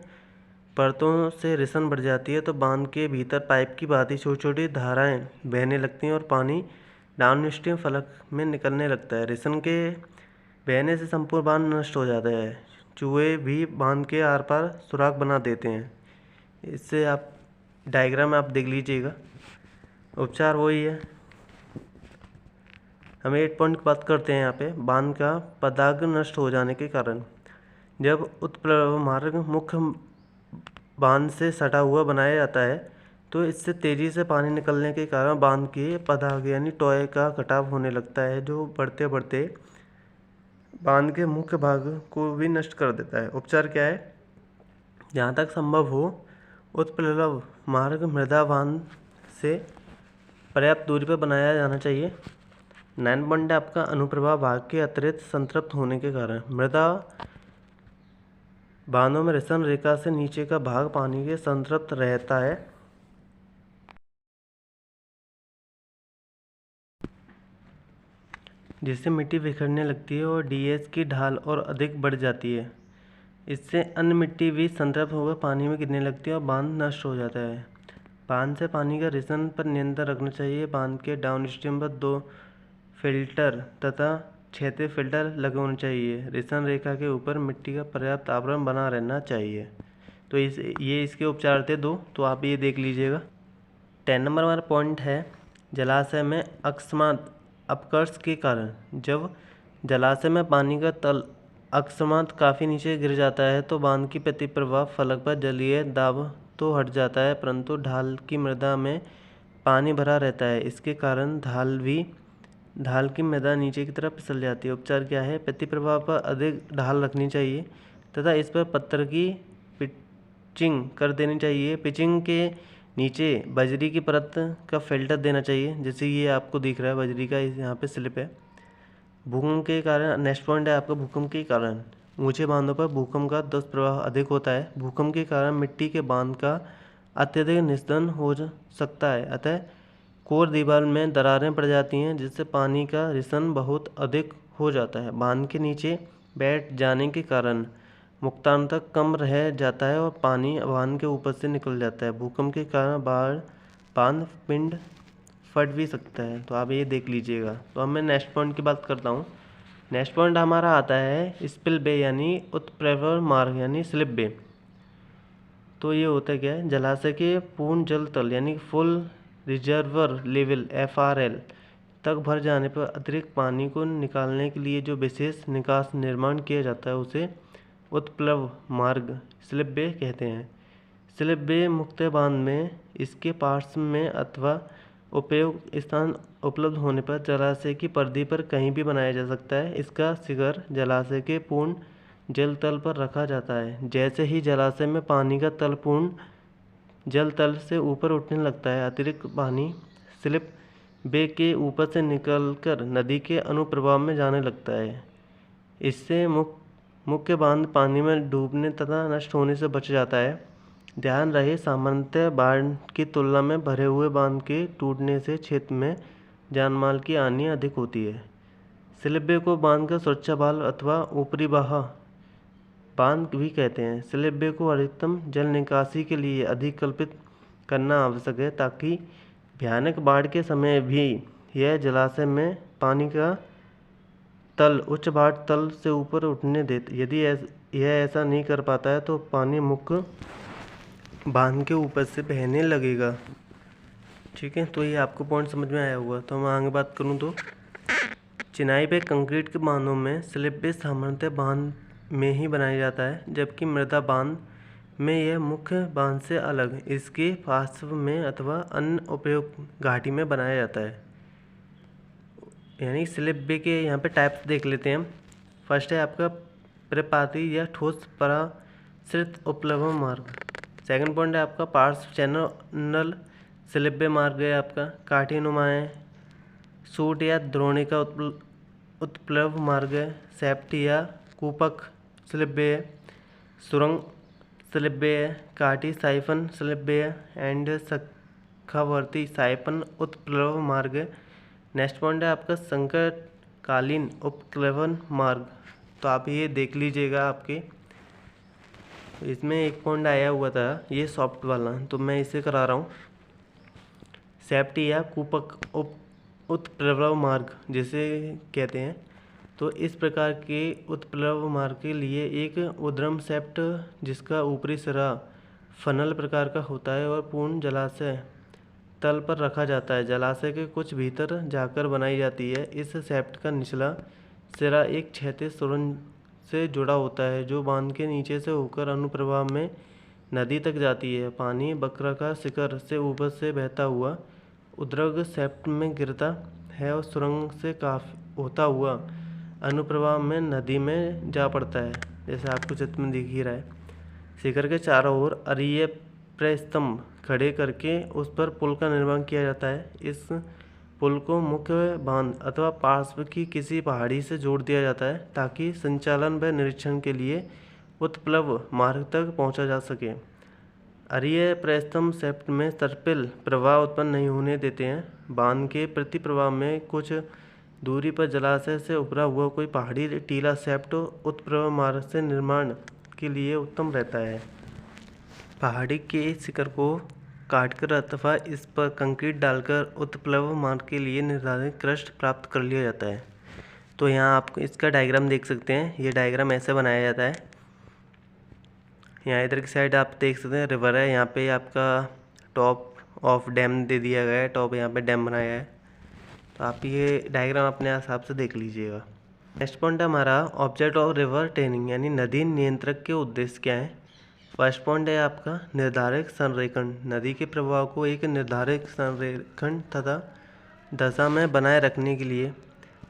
परतों से रिसन बढ़ जाती है तो बांध के भीतर पाइप की भांति छोटी छोटी धाराएं बहने लगती हैं और पानी डाउन स्ट्रीम फलक में निकलने लगता है। रिसन के बहने से संपूर्ण बांध नष्ट हो जाता है। चूहे भी बांध के आर पार सुराख बना देते हैं। इससे आप डायग्राम आप देख लीजिएगा। उपचार वही है। हम 8 पॉइंट की बात करते हैं यहाँ पे, बांध का पदार्थ नष्ट हो जाने के कारण। जब उत्प्लव मार्ग मुख्य बांध से सटा हुआ बनाया जाता है तो इससे तेज़ी से पानी निकलने के कारण बांध के पदार्थ यानी टॉय का कटाव होने लगता है, जो बढ़ते बढ़ते बांध के मुख्य भाग को भी नष्ट कर देता है। उपचार क्या है? जहाँ तक संभव हो उत्प्लव मार्ग मृदा बांध से पर्याप्त दूरी पर बनाया जाना चाहिए। 9 पॉइंट आपका अनुप्रवाह भाग के अतिरिक्त संतृप्त होने के कारण। मृदा बांधों में रिसन रेखा से नीचे का भाग पानी के संतृप्त रहता है। जिससे मिट्टी बिखरने लगती है और डीएस की ढाल और अधिक बढ़ जाती है। इससे अन्य मिट्टी भी संतृप्त होकर पानी में गिरने लगती है और बांध नष्ट हो जाता है। बांध से पानी का रिसन पर नियंत्रण रखना चाहिए। बांध के डाउन स्ट्रीम पर 2 फिल्टर तथा क्षैतिज फिल्टर लगे होने चाहिए। रिसन रेखा के ऊपर मिट्टी का पर्याप्त आवरण बना रहना चाहिए। तो ये इसके उपचार थे 2, तो आप ये देख लीजिएगा। 10 नंबर हमारा पॉइंट है जलाशय में अकस्मात अपकर्ष के कारण। जब जलाशय में पानी का तल अकस्मात काफ़ी नीचे गिर जाता है तो बांध की प्रतिप्रवाह फलक पर जलीय दाब तो हट जाता है, परंतु ढाल की मृदा में पानी भरा रहता है। इसके कारण ढाल की मृदा नीचे की तरफ फिसल जाती है। उपचार क्या है? प्रति प्रवाह पर अधिक ढाल रखनी चाहिए तथा इस पर पत्थर की पिचिंग कर देनी चाहिए। पिचिंग के नीचे बजरी की परत का फिल्टर देना चाहिए, जैसे ये आपको दिख रहा है बजरी का यहाँ पे स्लिप है। भूकंप के कारण नेक्स्ट पॉइंट है आपका भूकंप के कारण। ऊंचे बांधों पर भूकंप का ध्वस्त प्रवाह अधिक होता है। भूकंप के कारण मिट्टी के बांध का अत्यधिक निस्दन हो सकता है, अतः कोर दीवार में दरारें पड़ जाती हैं, जिससे पानी का रिसन बहुत अधिक हो जाता है। बांध के नीचे बैठ जाने के कारण मुक्तांतर कम रह जाता है और पानी बांध के ऊपर से निकल जाता है। भूकंप के कारण बांध पिंड फट भी सकता है, तो आप ये देख लीजिएगा। तो अब मैं नेक्स्ट पॉइंट की बात करता हूँ। नेक्स्ट पॉइंट हमारा आता है स्पिल बे यानी उत्प्रेरक मार्ग यानी स्लिप बे। तो ये होता क्या है? जलाशय के पूर्ण जल तल यानी फुल रिजर्वर लेवल FRL तक भर जाने पर अतिरिक्त पानी को निकालने के लिए जो विशेष निकास निर्माण किया जाता है उसे उत्प्लव मार्ग स्लिप बे कहते हैं। स्लिप बे मुख्य बांध में इसके पार्श्व में अथवा उपयुक्त स्थान उपलब्ध होने पर जलाशय की परिधि पर कहीं भी बनाया जा सकता है। इसका शिखर जलाशय के पूर्ण जल तल पर रखा जाता है। जैसे ही जलाशय में पानी का तल पूर्ण जल तल से ऊपर उठने लगता है, अतिरिक्त पानी स्लिप बे के ऊपर से निकलकर नदी के अनुप्रवाह में जाने लगता है। इससे मुख्य बांध पानी में डूबने तथा नष्ट होने से बच जाता है। ध्यान रहे, सामान्यतः बाढ़ की तुलना में भरे हुए बांध के टूटने से क्षेत्र में जानमाल की हानि अधिक होती है। स्लिप बे को बांध का सुरक्षा बाल अथवा ऊपरी बांध भी कहते हैं। स्लिप बे को अधिकतम जल निकासी के लिए अधिक कल्पित करना आवश्यक है, ताकि भयानक बाढ़ के समय भी यह जलाशय में पानी का तल उच्च बाढ़ तल से ऊपर उठने देते। यदि यह ऐसा नहीं कर पाता है तो पानी मुख्य बांध के ऊपर से बहने लगेगा। ठीक है, तो ये आपको पॉइंट समझ में आया होगा। तो मैं आगे बात करूँ तो चिनाई पे कंक्रीट के बांधों में स्लिप बे सामान्यतः बांध में ही बनाया जाता है, जबकि मृदा बांध में यह मुख्य बांध से अलग इसके पार्श्व में अथवा अन्य उपयुक्त घाटी में बनाया जाता है। यानी स्लिप बे के यहाँ पे टाइप्स देख लेते हैं हम। फर्स्ट है आपका प्रपाती या ठोस पराश्रित उपप्लव मार्ग। सेकंड पॉइंट है आपका पार्श्व चैनल स्लिप बे मार्ग है आपका काठी नुमाएँ सूट या द्रोणिका उत्प्लव मार्ग है। सेप्ट या कूपक स्लिप बे है। सुरंग स्लिप बे है। काठी साइफन स्लिप बे है एंड सखावर्ती साइफन उत्प्लव मार्ग है। नेक्स्ट पॉइंट है आपका संकटकालीन उपप्लवन मार्ग। तो आप ये देख लीजिएगा, आपके इसमें एक पॉइंट आया हुआ था ये सॉफ्ट वाला, तो मैं इसे करा रहा हूँ। सेप्टी या कूपक उत्प्लव मार्ग जिसे कहते हैं। तो इस प्रकार के उत्प्लव मार्ग के लिए एक उद्गम सेप्ट जिसका ऊपरी सिरा फनल प्रकार का होता है और पूर्ण जलाशय तल पर रखा जाता है, जलाशय के कुछ भीतर जाकर बनाई जाती है। इस सेप्ट का निचला सिरा एक क्षैतिज सुरंग से जुड़ा होता है जो बांध के नीचे से होकर अनुप्रवाह में नदी तक जाती है। पानी वक्राकार शिखर से ऊपर से बहता हुआ उद्गम सेप्ट में गिरता है और सुरंग से काफी होता हुआ अनुप्रवाह में नदी में जा पड़ता है, जैसे आपको चित्र में दिख ही रहा है। शिखर के चारों ओर अरीय प्रस्तंभ खड़े करके उस पर पुल का निर्माण किया जाता है। इस पुल को मुख्य बांध अथवा पार्श्व की किसी पहाड़ी से जोड़ दिया जाता है, ताकि संचालन व निरीक्षण के लिए उत्प्लव मार्ग तक पहुंचा जा सके। अरीय प्रस्तंभ सेप्ट में सर्पिल प्रवाह उत्पन्न नहीं होने देते हैं। बांध के प्रति प्रवाह में कुछ दूरी पर जलाशय से उभरा हुआ कोई पहाड़ी टीला सेप्ट उत्प्लव मार्ग से निर्माण के लिए उत्तम रहता है। पहाड़ी के शिखर को काटकर अथवा इस पर कंक्रीट डालकर उत्प्लव मार्ग के लिए निर्धारित क्रस्ट प्राप्त कर लिया जाता है। तो यहाँ आप इसका डायग्राम देख सकते हैं। ये डायग्राम ऐसे बनाया जाता है। यहाँ इधर की साइड आप देख सकते हैं रिवर है, यहाँ पे आपका टॉप ऑफ डैम दे दिया गया है, टॉप यहाँ पे डैम बनाया है। तो आप ये डायग्राम अपने हिसाब से देख लीजिएगा। नेक्स्ट पॉइंट है हमारा ऑब्जेक्ट ऑफ रिवर ट्रेनिंग यानी नदी नियंत्रक के उद्देश्य क्या है। फर्स्ट पॉइंट है आपका निर्धारित संरेखण, नदी के प्रवाह को एक निर्धारित संरेखण तथा दशा में बनाए रखने के लिए।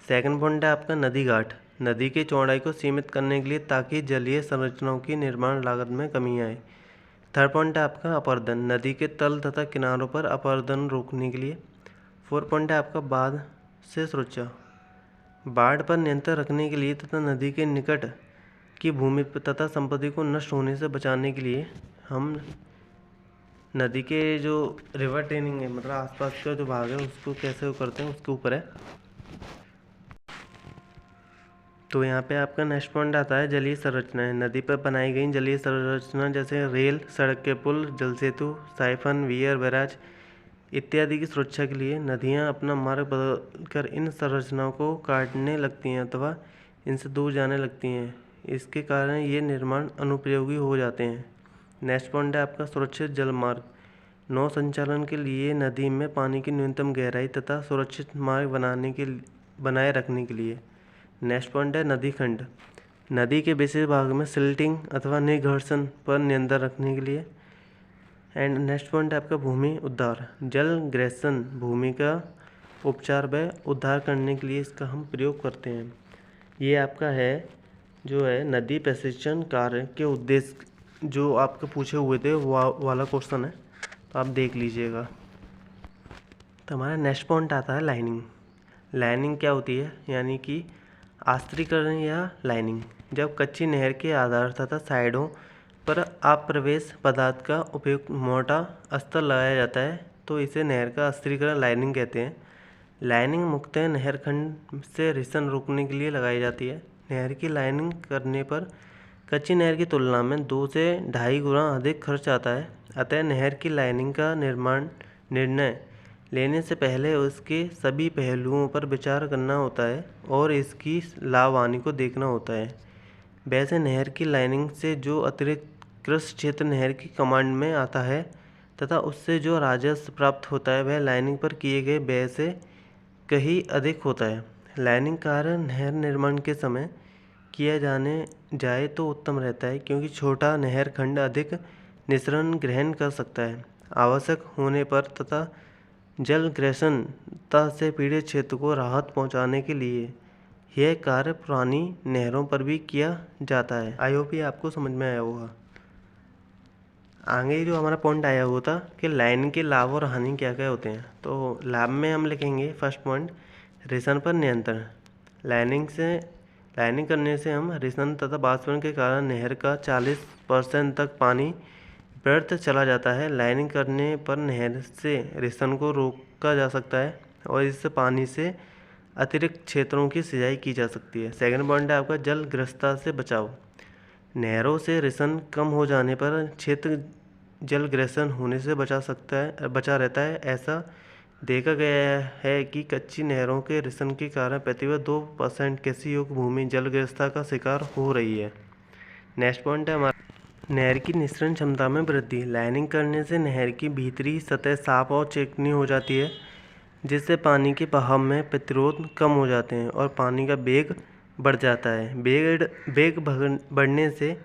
सेकंड पॉइंट है आपका नदी घाट, नदी की चौड़ाई को सीमित करने के लिए ताकि जलीय संरचनाओं की निर्माण लागत में कमी आए। थर्ड पॉइंट है आपका अपरदन, नदी के तल तथा किनारों पर अपरदन रोकने के लिए। फोर्थ पॉइंट है आपका बाढ़ से सुरक्षा, बाढ़ पर नियंत्रण रखने के लिए तथा नदी के निकट की भूमि तथा संपत्ति को नष्ट होने से बचाने के लिए हम नदी के जो रिवर ट्रेनिंग है, मतलब आसपास का जो भाग है उसको कैसे करते हैं उसके ऊपर है। तो यहाँ पे आपका नेक्स्ट पॉइंट आता है जलीय संरचनाएं, नदी पर बनाई गई जलीय संरचना जैसे रेल, सड़क के पुल, जल सेतु, साइफन, वियर, बैराज इत्यादि की सुरक्षा के लिए नदियाँ अपना मार्ग बदलकर इन संरचनाओं को काटने लगती हैं अथवा इनसे दूर जाने लगती हैं। इसके कारण ये निर्माण अनुपयोगी हो जाते हैं। नेक्स्ट पॉइंट है आपका सुरक्षित जल मार्ग, नौ संचालन के लिए नदी में पानी की न्यूनतम गहराई तथा सुरक्षित मार्ग बनाए रखने के लिए। नेक्स्ट पॉइंट है नदी खंड, नदी के विशेष भाग में सिल्टिंग अथवा निर्घर्षण पर नियंत्रण रखने के लिए। एंड नेक्स्ट पॉइंट है आपका भूमि उद्धार, जल ग्रेसन भूमि का उपचार व उद्धार करने के लिए इसका हम प्रयोग करते हैं। ये आपका है जो है नदी प्रशिक्षण कार्य के उद्देश्य जो आपके पूछे हुए थे वो वाला क्वेश्चन है, तो आप देख लीजिएगा। तो हमारा नेक्स्ट पॉइंट आता है लाइनिंग। लाइनिंग क्या होती है, यानी कि आस्त्रीकरण या लाइनिंग, जब कच्ची नहर के आधार तथा साइडों पर अप्रवेश पदार्थ का उपयुक्त मोटा अस्तर लगाया जाता है तो इसे नहर का अस्त्रीकरण लाइनिंग कहते हैं। लाइनिंग मुख्यतः नहर खंड से रिसन रोकने के लिए लगाई जाती है। नहर की लाइनिंग करने पर कच्ची नहर की तुलना में 2 से 2.5 गुना अधिक खर्च आता है। अतः नहर की लाइनिंग का निर्णय लेने से पहले उसके सभी पहलुओं पर विचार करना होता है और इसकी लाभ हानि को देखना होता है। वैसे नहर की लाइनिंग से जो अतिरिक्त कृषि क्षेत्र नहर की कमांड में आता है तथा उससे जो राजस्व प्राप्त होता है वह लाइनिंग पर किए गए व्यय से कहीं अधिक होता है। लाइनिंग कार्य नहर निर्माण के समय किया जाए तो उत्तम रहता है, क्योंकि छोटा नहर खंड अधिक निःसरण ग्रहण कर सकता है। आवश्यक होने पर तथा जल ग्रेसनता से पीड़ित क्षेत्र को राहत पहुंचाने के लिए यह कार्य पुरानी नहरों पर भी किया जाता है। आई होप ये आपको समझ में आया होगा। आगे जो हमारा पॉइंट आया हुआ था कि लाइन के लाभ और हानि क्या क्या होते हैं, तो लाभ में हम लिखेंगे फर्स्ट पॉइंट रिसन पर नियंत्रण। लाइनिंग करने से हम रिसन तथा वाष्पन के कारण नहर का 40% तक पानी व्यर्थ चला जाता है। लाइनिंग करने पर नहर से रिसन को रोका जा सकता है और इससे पानी से अतिरिक्त क्षेत्रों की सिंचाई की जा सकती है। सेकंड पॉइंट है आपका जलग्रस्तता से बचाव। नहरों से रिसन कम हो जाने पर क्षेत्र जलग्रसन होने से बचा रहता है। ऐसा देखा गया है कि कच्ची नहरों के रिसन के कारण प्रतिवर्ष 2% कृषि योग्य भूमि जलग्रस्तता का शिकार हो रही है। नेक्स्ट पॉइंट है हमारा नहर की निःसरण क्षमता में वृद्धि। लाइनिंग करने से नहर की भीतरी सतह साफ और चिकनी हो जाती है, जिससे पानी के बहाव में प्रतिरोध कम हो जाते हैं और पानी का वेग बढ़ जाता है। वेग बढ़ने से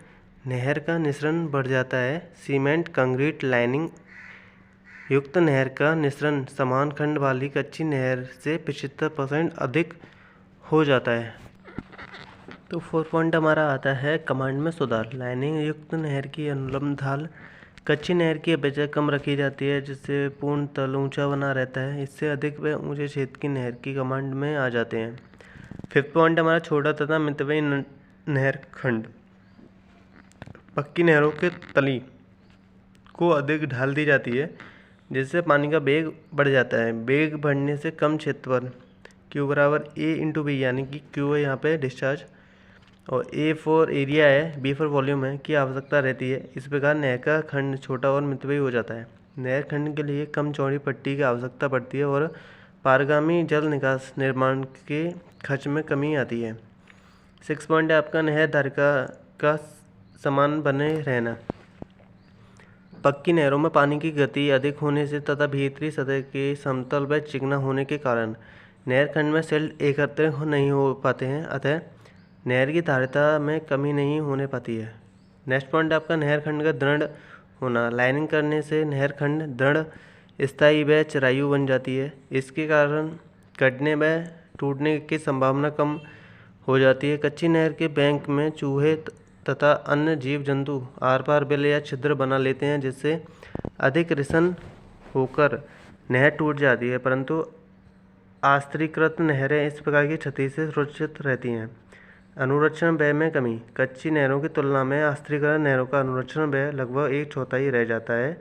नहर का निःसरण बढ़ जाता है। सीमेंट कंक्रीट लाइनिंग युक्त नहर का निःसरण समान खंड वाली कच्ची नहर से 75% अधिक हो जाता है। तो 4 पॉइंट हमारा आता है कमांड में सुधार। लाइनिंग युक्त नहर की अनुलंब ढाल कच्ची नहर की अपेक्षा कम रखी जाती है, जिससे पूर्ण तल ऊंचा बना रहता है। इससे अधिक व ऊंचे क्षेत्र की नहर की कमांड में आ जाते हैं। 5th पॉइंट हमारा छोटा तथा मितव्ययी नहर खंड। पक्की नहरों के तली को अधिक ढाल दी जाती है, जिससे पानी का वेग बढ़ जाता है। वेग बढ़ने से कम क्षेत्रफल Q बराबर A इंटू B, यानी कि Q है यहाँ पे डिस्चार्ज और A फॉर एरिया है, B फॉर वॉल्यूम है की आवश्यकता रहती है। इस प्रकार नहर का खंड छोटा और मितव्ययी हो जाता है। नहर खंड के लिए कम चौड़ी पट्टी की आवश्यकता पड़ती है और पारगामी जल निकास निर्माण के खर्च में कमी आती है। 6 पॉइंट है आपका नहर धारिता का समान बने रहना। पक्की नहरों में पानी की गति अधिक होने से तथा भीतरी सतह के समतल व चिकना होने के कारण नहर खंड में सिल्ट एकत्रित नहीं हो पाते हैं, अतः नहर की धारिता में कमी नहीं होने पाती है। नेक्स्ट पॉइंट आपका नहर खंड का दृढ़ होना। लाइनिंग करने से नहर खंड दृढ़, स्थायी व चिरायु बन जाती है। इसके कारण कटने व टूटने की संभावना कम हो जाती है। कच्ची नहर के बैंक में चूहे तथा अन्य जीव जंतु आर पार बिल या छिद्र बना लेते हैं, जिससे अधिक रिसन होकर नहर टूट जाती है। परंतु आस्तीकृत नहरें इस प्रकार की क्षति से सुरक्षित रहती हैं। अनुरक्षण व्यय में कमी। कच्ची नहरों की तुलना में आस्तीकृत नहरों का अनुरक्षण व्यय लगभग 1/4 रह जाता है,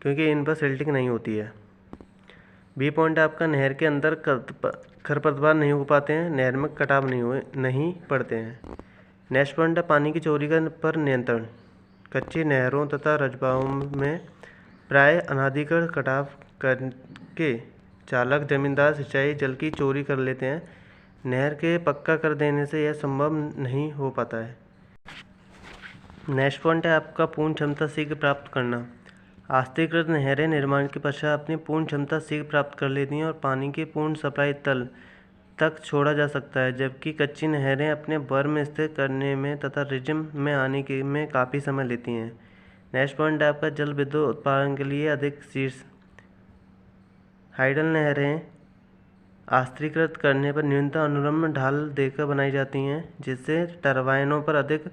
क्योंकि इन पर सिल्टिंग नहीं होती है। बी पॉइंट आपका नहर के अंदर खरपतवार नहीं हो पाते हैं, नहर में कटाव नहीं पड़ते हैं। नेक्स्ट पॉइंट है पानी की चोरी पर नियंत्रण। कच्ची नहरों तथा रजबाओं में प्राय अनाधिकृत कटाव करके चालक जमींदार सिंचाई जल की चोरी कर लेते हैं। नहर के पक्का कर देने से यह संभव नहीं हो पाता है। नेक्स्ट पॉइंट है आपका पूर्ण क्षमता शीघ्र प्राप्त करना। आस्तीकृत नहरें निर्माण के पश्चात अपनी पूर्ण क्षमता शीघ्र प्राप्त कर लेती हैं और पानी की पूर्ण सप्लाई तल तक छोड़ा जा सकता है, जबकि कच्ची नहरें अपने बर्म स्थिर करने में तथा रिजिम में आने में काफ़ी समय लेती हैं। नेक्स्ट पॉइंट है आपका जल विद्युत उत्पादन के लिए अधिक शीर्ष। हाइडल नहरें आस्तीकृत करने पर न्यूनतम अनुलंब ढाल देकर बनाई जाती हैं, जिससे टरबाइनों पर अधिक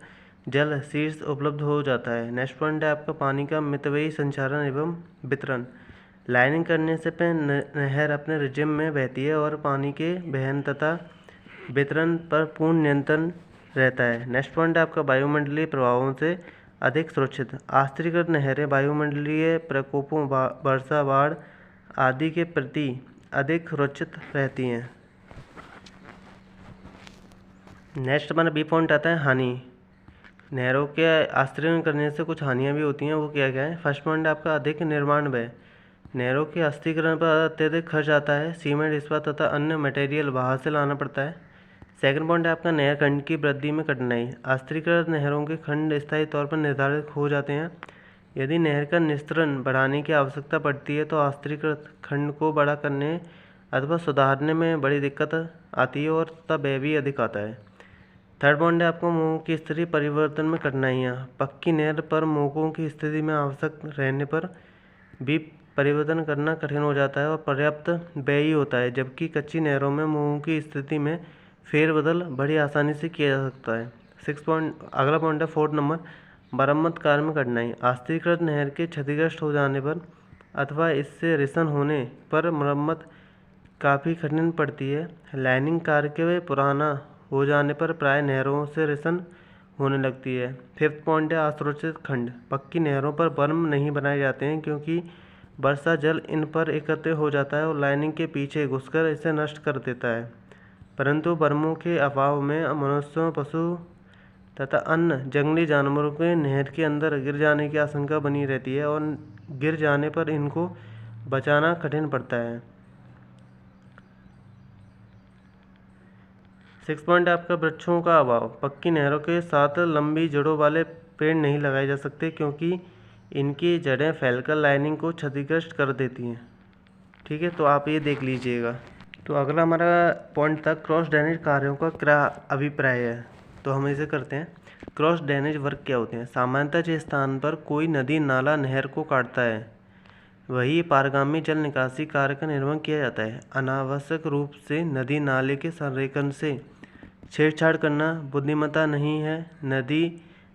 जल शीर्ष उपलब्ध हो जाता है। नेक्स्ट पॉइंट है आपका पानी का मितव्ययी संचारण एवं वितरण। लाइनिंग करने से नहर अपने रिजिम में बहती है और पानी के वहन तथा वितरण पर पूर्ण नियंत्रण रहता है। नेक्स्ट पॉइंट है आपका वायुमंडलीय प्रभावों से अधिक सुरक्षित। आस्तीकृत नहरें वायुमंडलीय प्रकोपों, वर्षा, बाढ़ आदि के प्रति अधिक सुरक्षित रहती हैं। नेक्स्ट हमारा बी पॉइंट आता है हानि। नहरों के आस्तीकरण करने से कुछ हानियाँ भी होती हैं, वो क्या क्या है। फर्स्ट पॉइंट आपका अधिक निर्माण व्यय। नहरों के आस्तीकरण पर अत्यधिक खर्च आता है। सीमेंट, इस्पात तथा अन्य मटेरियल बाहर से लाना पड़ता है। सेकंड पॉइंट है आपका नहर खंड की वृद्धि में कठिनाई। आस्तीकृत नहरों के खंड स्थायी तौर पर निर्धारित हो जाते हैं। यदि नहर का निस्तरण बढ़ाने की आवश्यकता पड़ती है तो आस्तीकृत खंड को बड़ा करने अथवा सुधारने में बड़ी दिक्कत आती है और तब व्यय भी अधिक आता है। थर्ड पॉइंट है आपको मोहों की स्थिति परिवर्तन में कठिनाइयाँ। पक्की नहर पर मोहों की स्थिति में आवश्यक रहने पर भी परिवर्तन करना कठिन हो जाता है और पर्याप्त व्ययी होता है, जबकि कच्ची नहरों में मोहों की स्थिति में फेरबदल बड़ी आसानी से किया जा सकता है। अगला पॉइंट है फोर्थ नंबर, मरम्मत कार्य में कठिनाई। आस्तीकृत नहर के क्षतिग्रस्त हो जाने पर अथवा इससे रिसन होने पर मरम्मत काफ़ी कठिन पड़ती है। लाइनिंग कार्य के पुराना हो जाने पर प्राय नहरों से रिसन होने लगती है। फिफ्थ पॉइंट है असुरक्षित खंड। पक्की नहरों पर बर्म नहीं बनाए जाते हैं, क्योंकि वर्षा जल इन पर एकत्र हो जाता है और लाइनिंग के पीछे घुसकर इसे नष्ट कर देता है। परंतु बर्मों के अभाव में मनुष्यों, पशु तथा अन्य जंगली जानवरों के नहर के अंदर गिर जाने की आशंका बनी रहती है और गिर जाने पर इनको बचाना कठिन पड़ता है। 6 पॉइंट आपका वृक्षों का अभाव। पक्की नहरों के साथ लंबी जड़ों वाले पेड़ नहीं लगाए जा सकते, क्योंकि इनकी जड़ें फैलकर लाइनिंग को क्षतिग्रस्त कर देती हैं। ठीक है, तो आप ये देख लीजिएगा। तो अगला हमारा पॉइंट था क्रॉस ड्रेनेज कार्यों का क्या अभिप्राय है, तो हम इसे करते हैं। क्रॉस ड्रेनेज वर्क क्या होते हैं। सामान्यतः जिस स्थान पर कोई नदी नाला नहर को काटता है वही पारगामी जल निकासी कार्य का निर्माण किया जाता है। अनावश्यक रूप से नदी नाले के संरेखन से छेड़छाड़ करना बुद्धिमत्ता नहीं है। नदी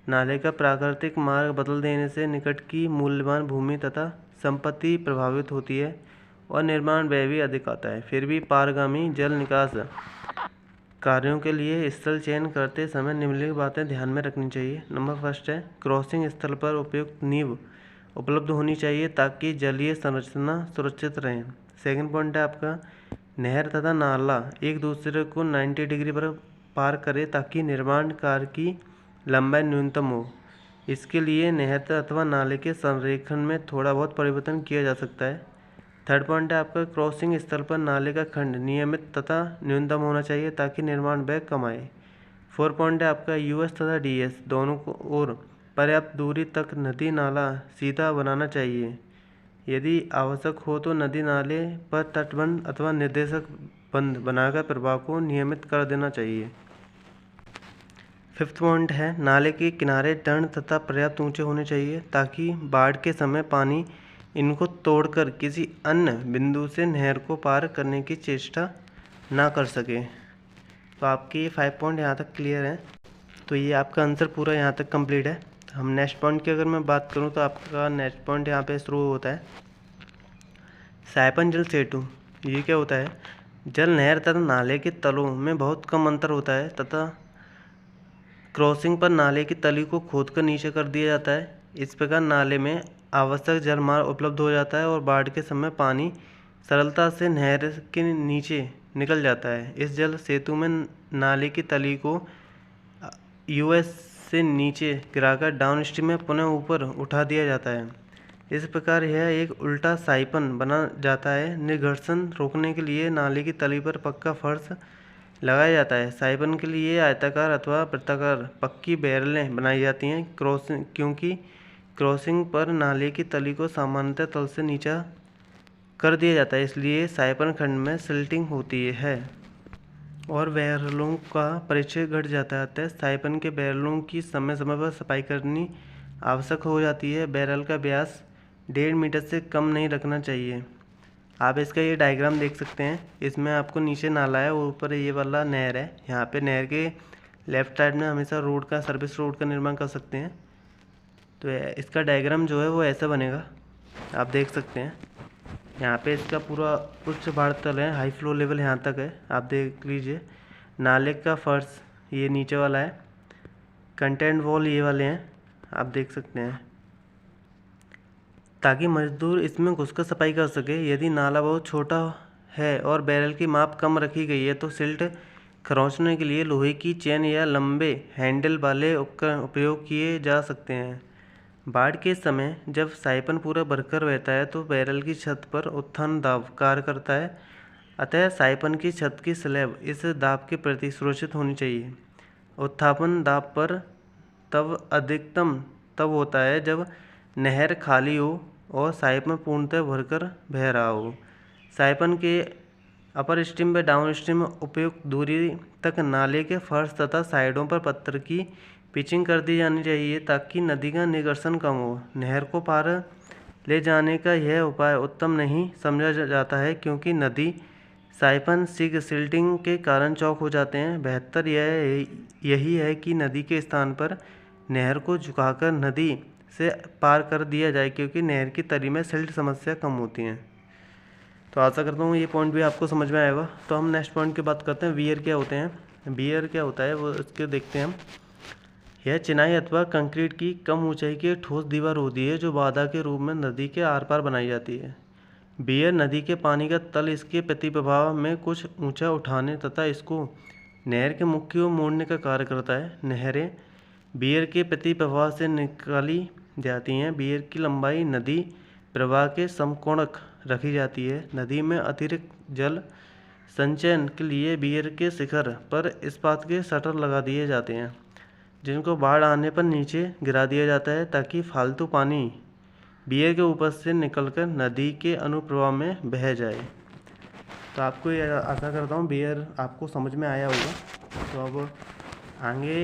नाले का प्राकृतिक मार्ग बदल देने से निकट की मूल्यवान भूमि तथा संपत्ति प्रभावित होती है और निर्माण व्यय भी अधिक आता है। फिर भी पारगामी जल निकास कार्यों के लिए स्थल चयन करते समय निम्नलिखित बातें ध्यान में रखनी चाहिए। नंबर फर्स्ट है क्रॉसिंग स्थल पर उपयुक्त नींव उपलब्ध होनी चाहिए ताकि जलीय संरचना सुरक्षित रहें। सेकंड पॉइंट है आपका नहर तथा नाला एक दूसरे को 90 डिग्री पर पार करे ताकि निर्माण कार्य की लंबाई न्यूनतम हो। इसके लिए नहर अथवा नाले के संरेखण में थोड़ा बहुत परिवर्तन किया जा सकता है। थर्ड पॉइंट है आपका क्रॉसिंग स्थल पर नाले का खंड नियमित तथा न्यूनतम होना चाहिए ताकि निर्माण व्यय कम आए। 4 पॉइंट है आपका यूएस तथा डीएस दोनों को और पर्याप्त दूरी तक नदी नाला सीधा बनाना चाहिए। यदि आवश्यक हो तो नदी नाले पर तटबंध अथवा निर्देशक बंध बनाकर प्रवाह को नियमित कर देना चाहिए। 5th पॉइंट है, नाले के किनारे दृढ़ तथा पर्याप्त ऊंचे होने चाहिए ताकि बाढ़ के समय पानी इनको तोड़कर किसी अन्य बिंदु से नहर को पार करने की चेष्टा ना कर सके। तो आपके ये 5 पॉइंट यहाँ तक क्लियर हैं। तो ये आपका आंसर पूरा यहाँ तक कंप्लीट है। हम नेक्स्ट पॉइंट की अगर मैं बात करूँ तो आपका नेक्स्ट पॉइंट यहाँ पे शुरू होता है साइपन जल सेतु। ये क्या होता है? जल नहर तथा नाले के तलों में बहुत कम अंतर होता है तथा क्रॉसिंग पर नाले की तली को खोदकर नीचे कर दिया जाता है। इस प्रकार नाले में आवश्यक जलमार्ग उपलब्ध हो जाता है और बाढ़ के समय पानी सरलता से नहर के नीचे निकल जाता है। इस जल सेतु में नाले की तली को यूएस से नीचे गिराकर डाउनस्ट्रीम में पुनः ऊपर उठा दिया जाता है। इस प्रकार यह एक उल्टा साइपन बना जाता है। निर्घर्षण रोकने के लिए नाले की तली पर पक्का फर्श लगाया जाता है। साइपन के लिए आयताकार अथवा वृत्ताकार पक्की बैरलें बनाई जाती हैं क्योंकि क्रॉसिंग पर नाले की तली को सामान्यतः तल से नीचा कर दिया जाता है, इसलिए साइपन खंड में सिल्टिंग होती है और बैरलों का परिचय घट जाता है। साइपन के बैरलों की समय समय पर सफाई करनी आवश्यक हो जाती है। बैरल का व्यास 1.5 मीटर से कम नहीं रखना चाहिए। आप इसका ये डायग्राम देख सकते हैं। इसमें आपको नीचे नाला है और ऊपर ये वाला नहर है। यहाँ पे नहर के लेफ्ट साइड में हमेशा रोड का सर्विस रोड का निर्माण कर सकते हैं। तो इसका डायग्राम जो है वो ऐसा बनेगा, आप देख सकते हैं। यहाँ पे इसका पूरा उच्च बाढ़ तल है, हाई फ्लो लेवल यहाँ तक है, आप देख लीजिए। नाले का फर्श ये नीचे वाला है, कंटेंट वॉल ये वाले हैं, आप देख सकते हैं, ताकि मजदूर इसमें घुसकर सफाई कर सके। यदि नाला बहुत छोटा है और बैरल की माप कम रखी गई है तो सिल्ट खरोंचने के लिए लोहे की चेन या लंबे हैंडल वाले उपकरण उपयोग किए जा सकते हैं। बाढ़ के समय जब साइपन पूरा भरकर रहता है तो बैरल की छत पर उत्थान दाब कार्य करता है, अतः साइपन की छत की स्लैब इस दाब के प्रति सुरक्षित होनी चाहिए। उत्थापन दाब पर तब अधिकतम तब होता है जब नहर खाली हो और साइपन पूर्णतः भरकर बह रहा हो। साइपन के अपर स्ट्रीम व डाउन स्ट्रीम में उपयुक्त दूरी तक नाले के फर्श तथा साइडों पर पत्थर की पिचिंग कर दी जानी चाहिए ताकि नदी का निगर्सन कम हो। नहर को पार ले जाने का यह उपाय उत्तम नहीं समझा जाता है क्योंकि नदी साइपन सिल्टिंग के कारण चौक हो जाते हैं। बेहतर यही है कि नदी के स्थान पर नहर को झुकाकर नदी से पार कर दिया जाए क्योंकि नहर की तली में सिल्ट समस्या कम होती हैं। तो आशा करता हूँ ये पॉइंट भी आपको समझ में आएगा। तो हम नेक्स्ट पॉइंट की बात करते हैं, वियर क्या होते हैं। वियर क्या होता है वो इसके देखते हैं हम। यह चिनाई अथवा कंक्रीट की कम ऊंचाई की ठोस दीवार होती है जो बाधा के रूप में नदी के आर पार बनाई जाती है। वियर नदी के पानी का तल इसके प्रतिप्रवाह में कुछ ऊंचा उठाने तथा इसको नहर के मुख्य की ओर मोड़ने का कार्य करता है। नहरें वियर के प्रतिप्रवाह से निकाली जाती हैं। वियर की लंबाई नदी प्रवाह के समकोणक रखी जाती है। नदी में अतिरिक्त जल संचयन के लिए वियर के शिखर पर इस्पात के शटर लगा दिए जाते हैं जिनको बाढ़ आने पर नीचे गिरा दिया जाता है ताकि फालतू पानी वियर के ऊपर से निकलकर नदी के अनुप्रवाह में बह जाए। तो आपको ये आशा करता हूँ वियर आपको समझ में आया होगा। तो अब आगे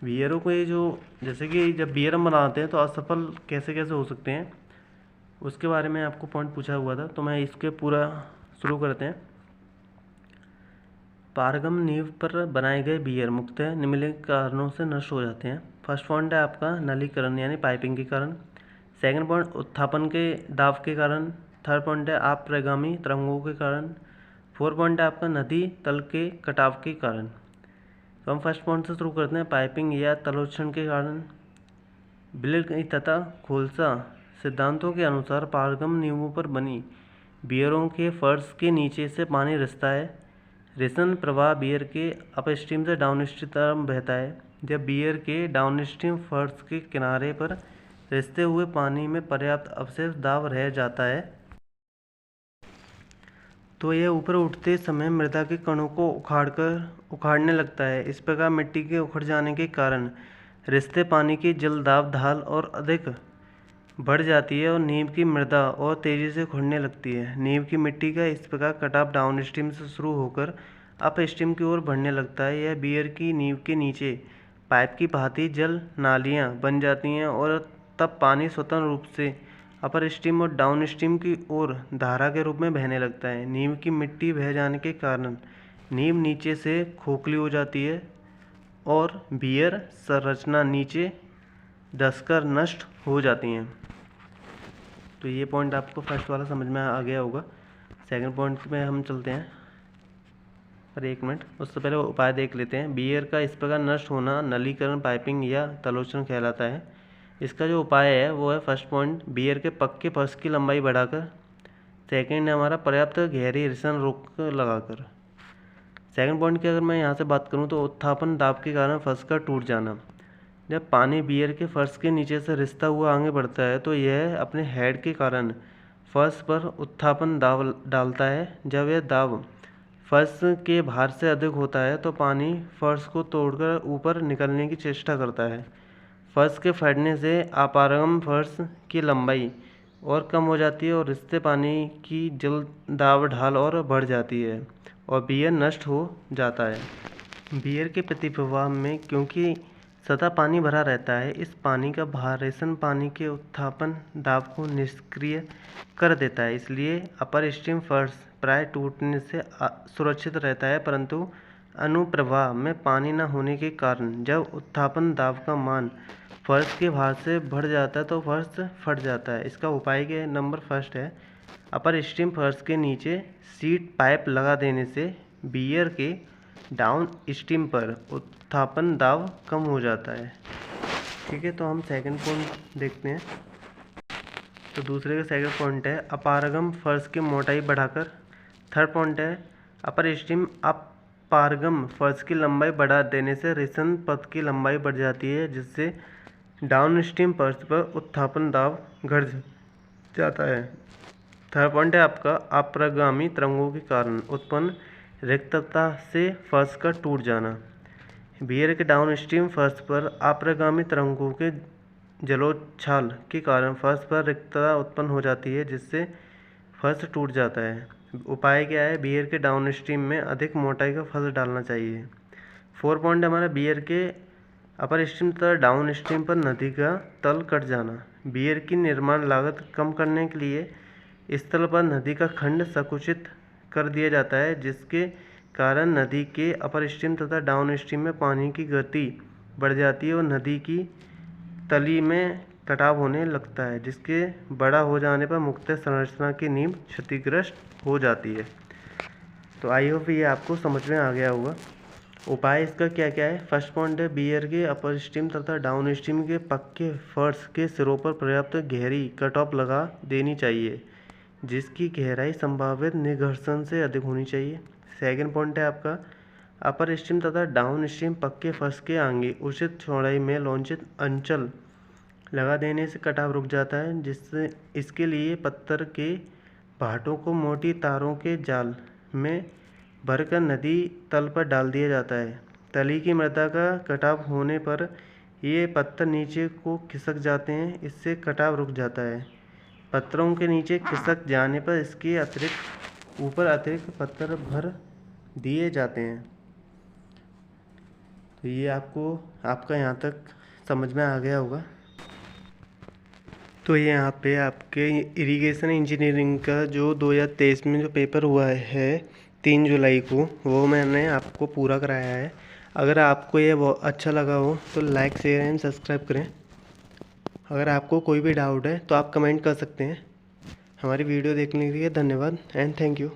वियरों को ये जो जैसे कि जब वियर हम बनाते हैं तो असफल कैसे कैसे हो सकते हैं उसके बारे में आपको पॉइंट पूछा हुआ था। तो मैं इसके पूरा शुरू करते हैं। पारगम नींव पर बनाए गए वियर मुख्यतः निम्नलिखित कारणों से नष्ट हो जाते हैं। फर्स्ट पॉइंट है आपका नलीकरण यानी पाइपिंग के कारण। सेकंड पॉइंट उत्थापन के दाब के कारण। थर्ड पॉइंट है अप्रगामी तरंगों के कारण। फोर्थ पॉइंट है आपका नदी तल के कटाव के कारण। तो हम फर्स्ट पॉइंट से शुरू करते हैं, पाइपिंग या तलोक्षण के कारण। ब्लिक तथा खोलसा सिद्धांतों के अनुसार पारगम नींवों पर बनी बियरों के फर्श के नीचे से पानी रिसता है। रिसन प्रवाह बियर के अपस्ट्रीम से डाउनस्ट्रीम तरफ बहता है। जब बियर के डाउनस्ट्रीम फर्श के किनारे पर रिसते हुए पानी में पर्याप्त अवशेष दाब रह जाता है तो यह ऊपर उठते समय मृदा के कणों को उखाड़ने लगता है। इस प्रकार मिट्टी के उखड़ जाने के कारण रिसते पानी की जल दाब ढाल और अधिक बढ़ जाती है और नींव की मृदा और तेज़ी से उखड़ने लगती है। नींव की मिट्टी का इस प्रकार कटाव डाउनस्ट्रीम से शुरू होकर अप स्ट्रीम की ओर बढ़ने लगता है। यह बियर की नींव के नीचे पाइप की भांति जल नालियाँ बन जाती हैं और तब पानी स्वतंत्र रूप से अपर स्ट्रीम और डाउन स्ट्रीम की ओर धारा के रूप में बहने लगता है। नींव की मिट्टी बह जाने के कारण नींव नीचे से खोखली हो जाती है और बियर संरचना नीचे धंसकर नष्ट हो जाती हैं। तो ये पॉइंट आपको फर्स्ट वाला समझ में आ गया होगा। सेकंड पॉइंट में हम चलते हैं। पर 1 मिनट, उससे पहले उपाय देख लेते हैं। बियर का इस प्रकार नष्ट होना नलीकरण, पाइपिंग या तलोचन कहलाता है। इसका जो उपाय है वो है फर्स्ट पॉइंट, बियर के पक्के फर्श की लंबाई बढ़ाकर। सेकंड है हमारा पर्याप्त गहरी रिसन रोक लगाकर। सेकंड पॉइंट की अगर मैं यहाँ से बात करूँ तो उत्थापन दाब के कारण फर्श का टूट जाना। जब पानी बियर के फर्श के नीचे से रिसता हुआ आगे बढ़ता है तो यह अपने हेड के कारण फर्श पर उत्थापन दाब डालता है। जब यह दाब फर्श के भार से अधिक होता है तो पानी फर्श को तोड़कर ऊपर निकलने की चेष्टा करता है। फर्श के फटने से अपारगम फर्श की लंबाई और कम हो जाती है और इससे पानी की जल दाब ढाल और बढ़ जाती है और बियर नष्ट हो जाता है। बियर के प्रतिप्रवाह में क्योंकि सतह पानी भरा रहता है, इस पानी का भार रेशन पानी के उत्थापन दाब को निष्क्रिय कर देता है। इसलिए अपर स्ट्रीम फर्श प्राय टूटने से सुरक्षित रहता है, परंतु अनुप्रवाह में पानी न होने के कारण जब उत्थापन दाब का मान फर्श के भार से बढ़ जाता है तो फर्श फट जाता है। इसका उपाय के नंबर फर्स्ट है, अपर स्ट्रीम फर्श के नीचे सीट पाइप लगा देने से बियर के डाउन स्ट्रीम पर उत्थापन दाब कम हो जाता है। ठीक है, तो हम सेकंड पॉइंट देखते हैं। तो दूसरे का सेकंड पॉइंट है अपारगम फर्श की मोटाई बढ़ाकर। थर्ड पॉइंट है अपर स्ट्रीम अपारगम फर्श की लंबाई बढ़ा देने से रिसन पथ की लंबाई बढ़ जाती है, जिससे डाउन स्ट्रीम फर्श पर उत्थापन दाब घट जाता है। थर्ड पॉइंट है आपका अप्रगामी तरंगों के कारण उत्पन्न रिक्तता से फर्श का टूट जाना। बियर के डाउन स्ट्रीम फर्श पर अप्रगामी तरंगों के जलोच्छाल के कारण फर्श पर रिक्तता उत्पन्न हो जाती है, जिससे फर्श टूट जाता है। उपाय क्या है, बियर के डाउन स्ट्रीम में अधिक मोटाई का फर्श डालना चाहिए। 4 पॉइंट हमारा बियर के अपर स्ट्रीम तथा डाउन स्ट्रीम पर नदी का तल कट जाना। बियर की निर्माण लागत कम करने के लिए स्थल पर नदी का खंड संकुचित कर दिया जाता है, जिसके कारण नदी के अपर स्ट्रीम तथा डाउन स्ट्रीम में पानी की गति बढ़ जाती है और नदी की तली में कटाव होने लगता है, जिसके बड़ा हो जाने पर मुक्त संरचना की नींव क्षतिग्रस्त हो जाती है। तो आई होप ये आपको समझ में आ गया होगा। उपाय इसका क्या क्या है। फर्स्ट पॉइंट है बियर के अपर स्ट्रीम तथा डाउन स्ट्रीम के पक्के फर्श के सिरों पर पर्याप्त गहरी कट ऑफ लगा देनी चाहिए, जिसकी गहराई संभावित निघर्षण से अधिक होनी चाहिए। सेकंड पॉइंट है आपका अपर स्ट्रीम तथा डाउन स्ट्रीम पक्के फर्श के आगे उचित चौड़ाई में लॉन्चित अंचल लगा देने से कटाव रुक जाता है, जिससे इसके लिए पत्थर के भाटों को मोटी तारों के जाल में भरकर नदी तल पर डाल दिया जाता है। तली की मृदा का कटाव होने पर ये पत्थर नीचे को खिसक जाते हैं, इससे कटाव रुक जाता है। पत्थरों के नीचे खिसक जाने पर इसके ऊपर अतिरिक्त पत्थर भर दिए जाते हैं। तो ये आपका यहाँ तक समझ में आ गया होगा। तो ये यहाँ पे आपके इरिगेशन इंजीनियरिंग का जो 2023 में जो पेपर हुआ है 3 जुलाई को, वो मैंने आपको पूरा कराया है। अगर आपको ये अच्छा लगा हो तो लाइक, शेयर एंड सब्सक्राइब करें। अगर आपको कोई भी डाउट है तो आप कमेंट कर सकते हैं। हमारी वीडियो देखने के लिए धन्यवाद एंड थैंक यू।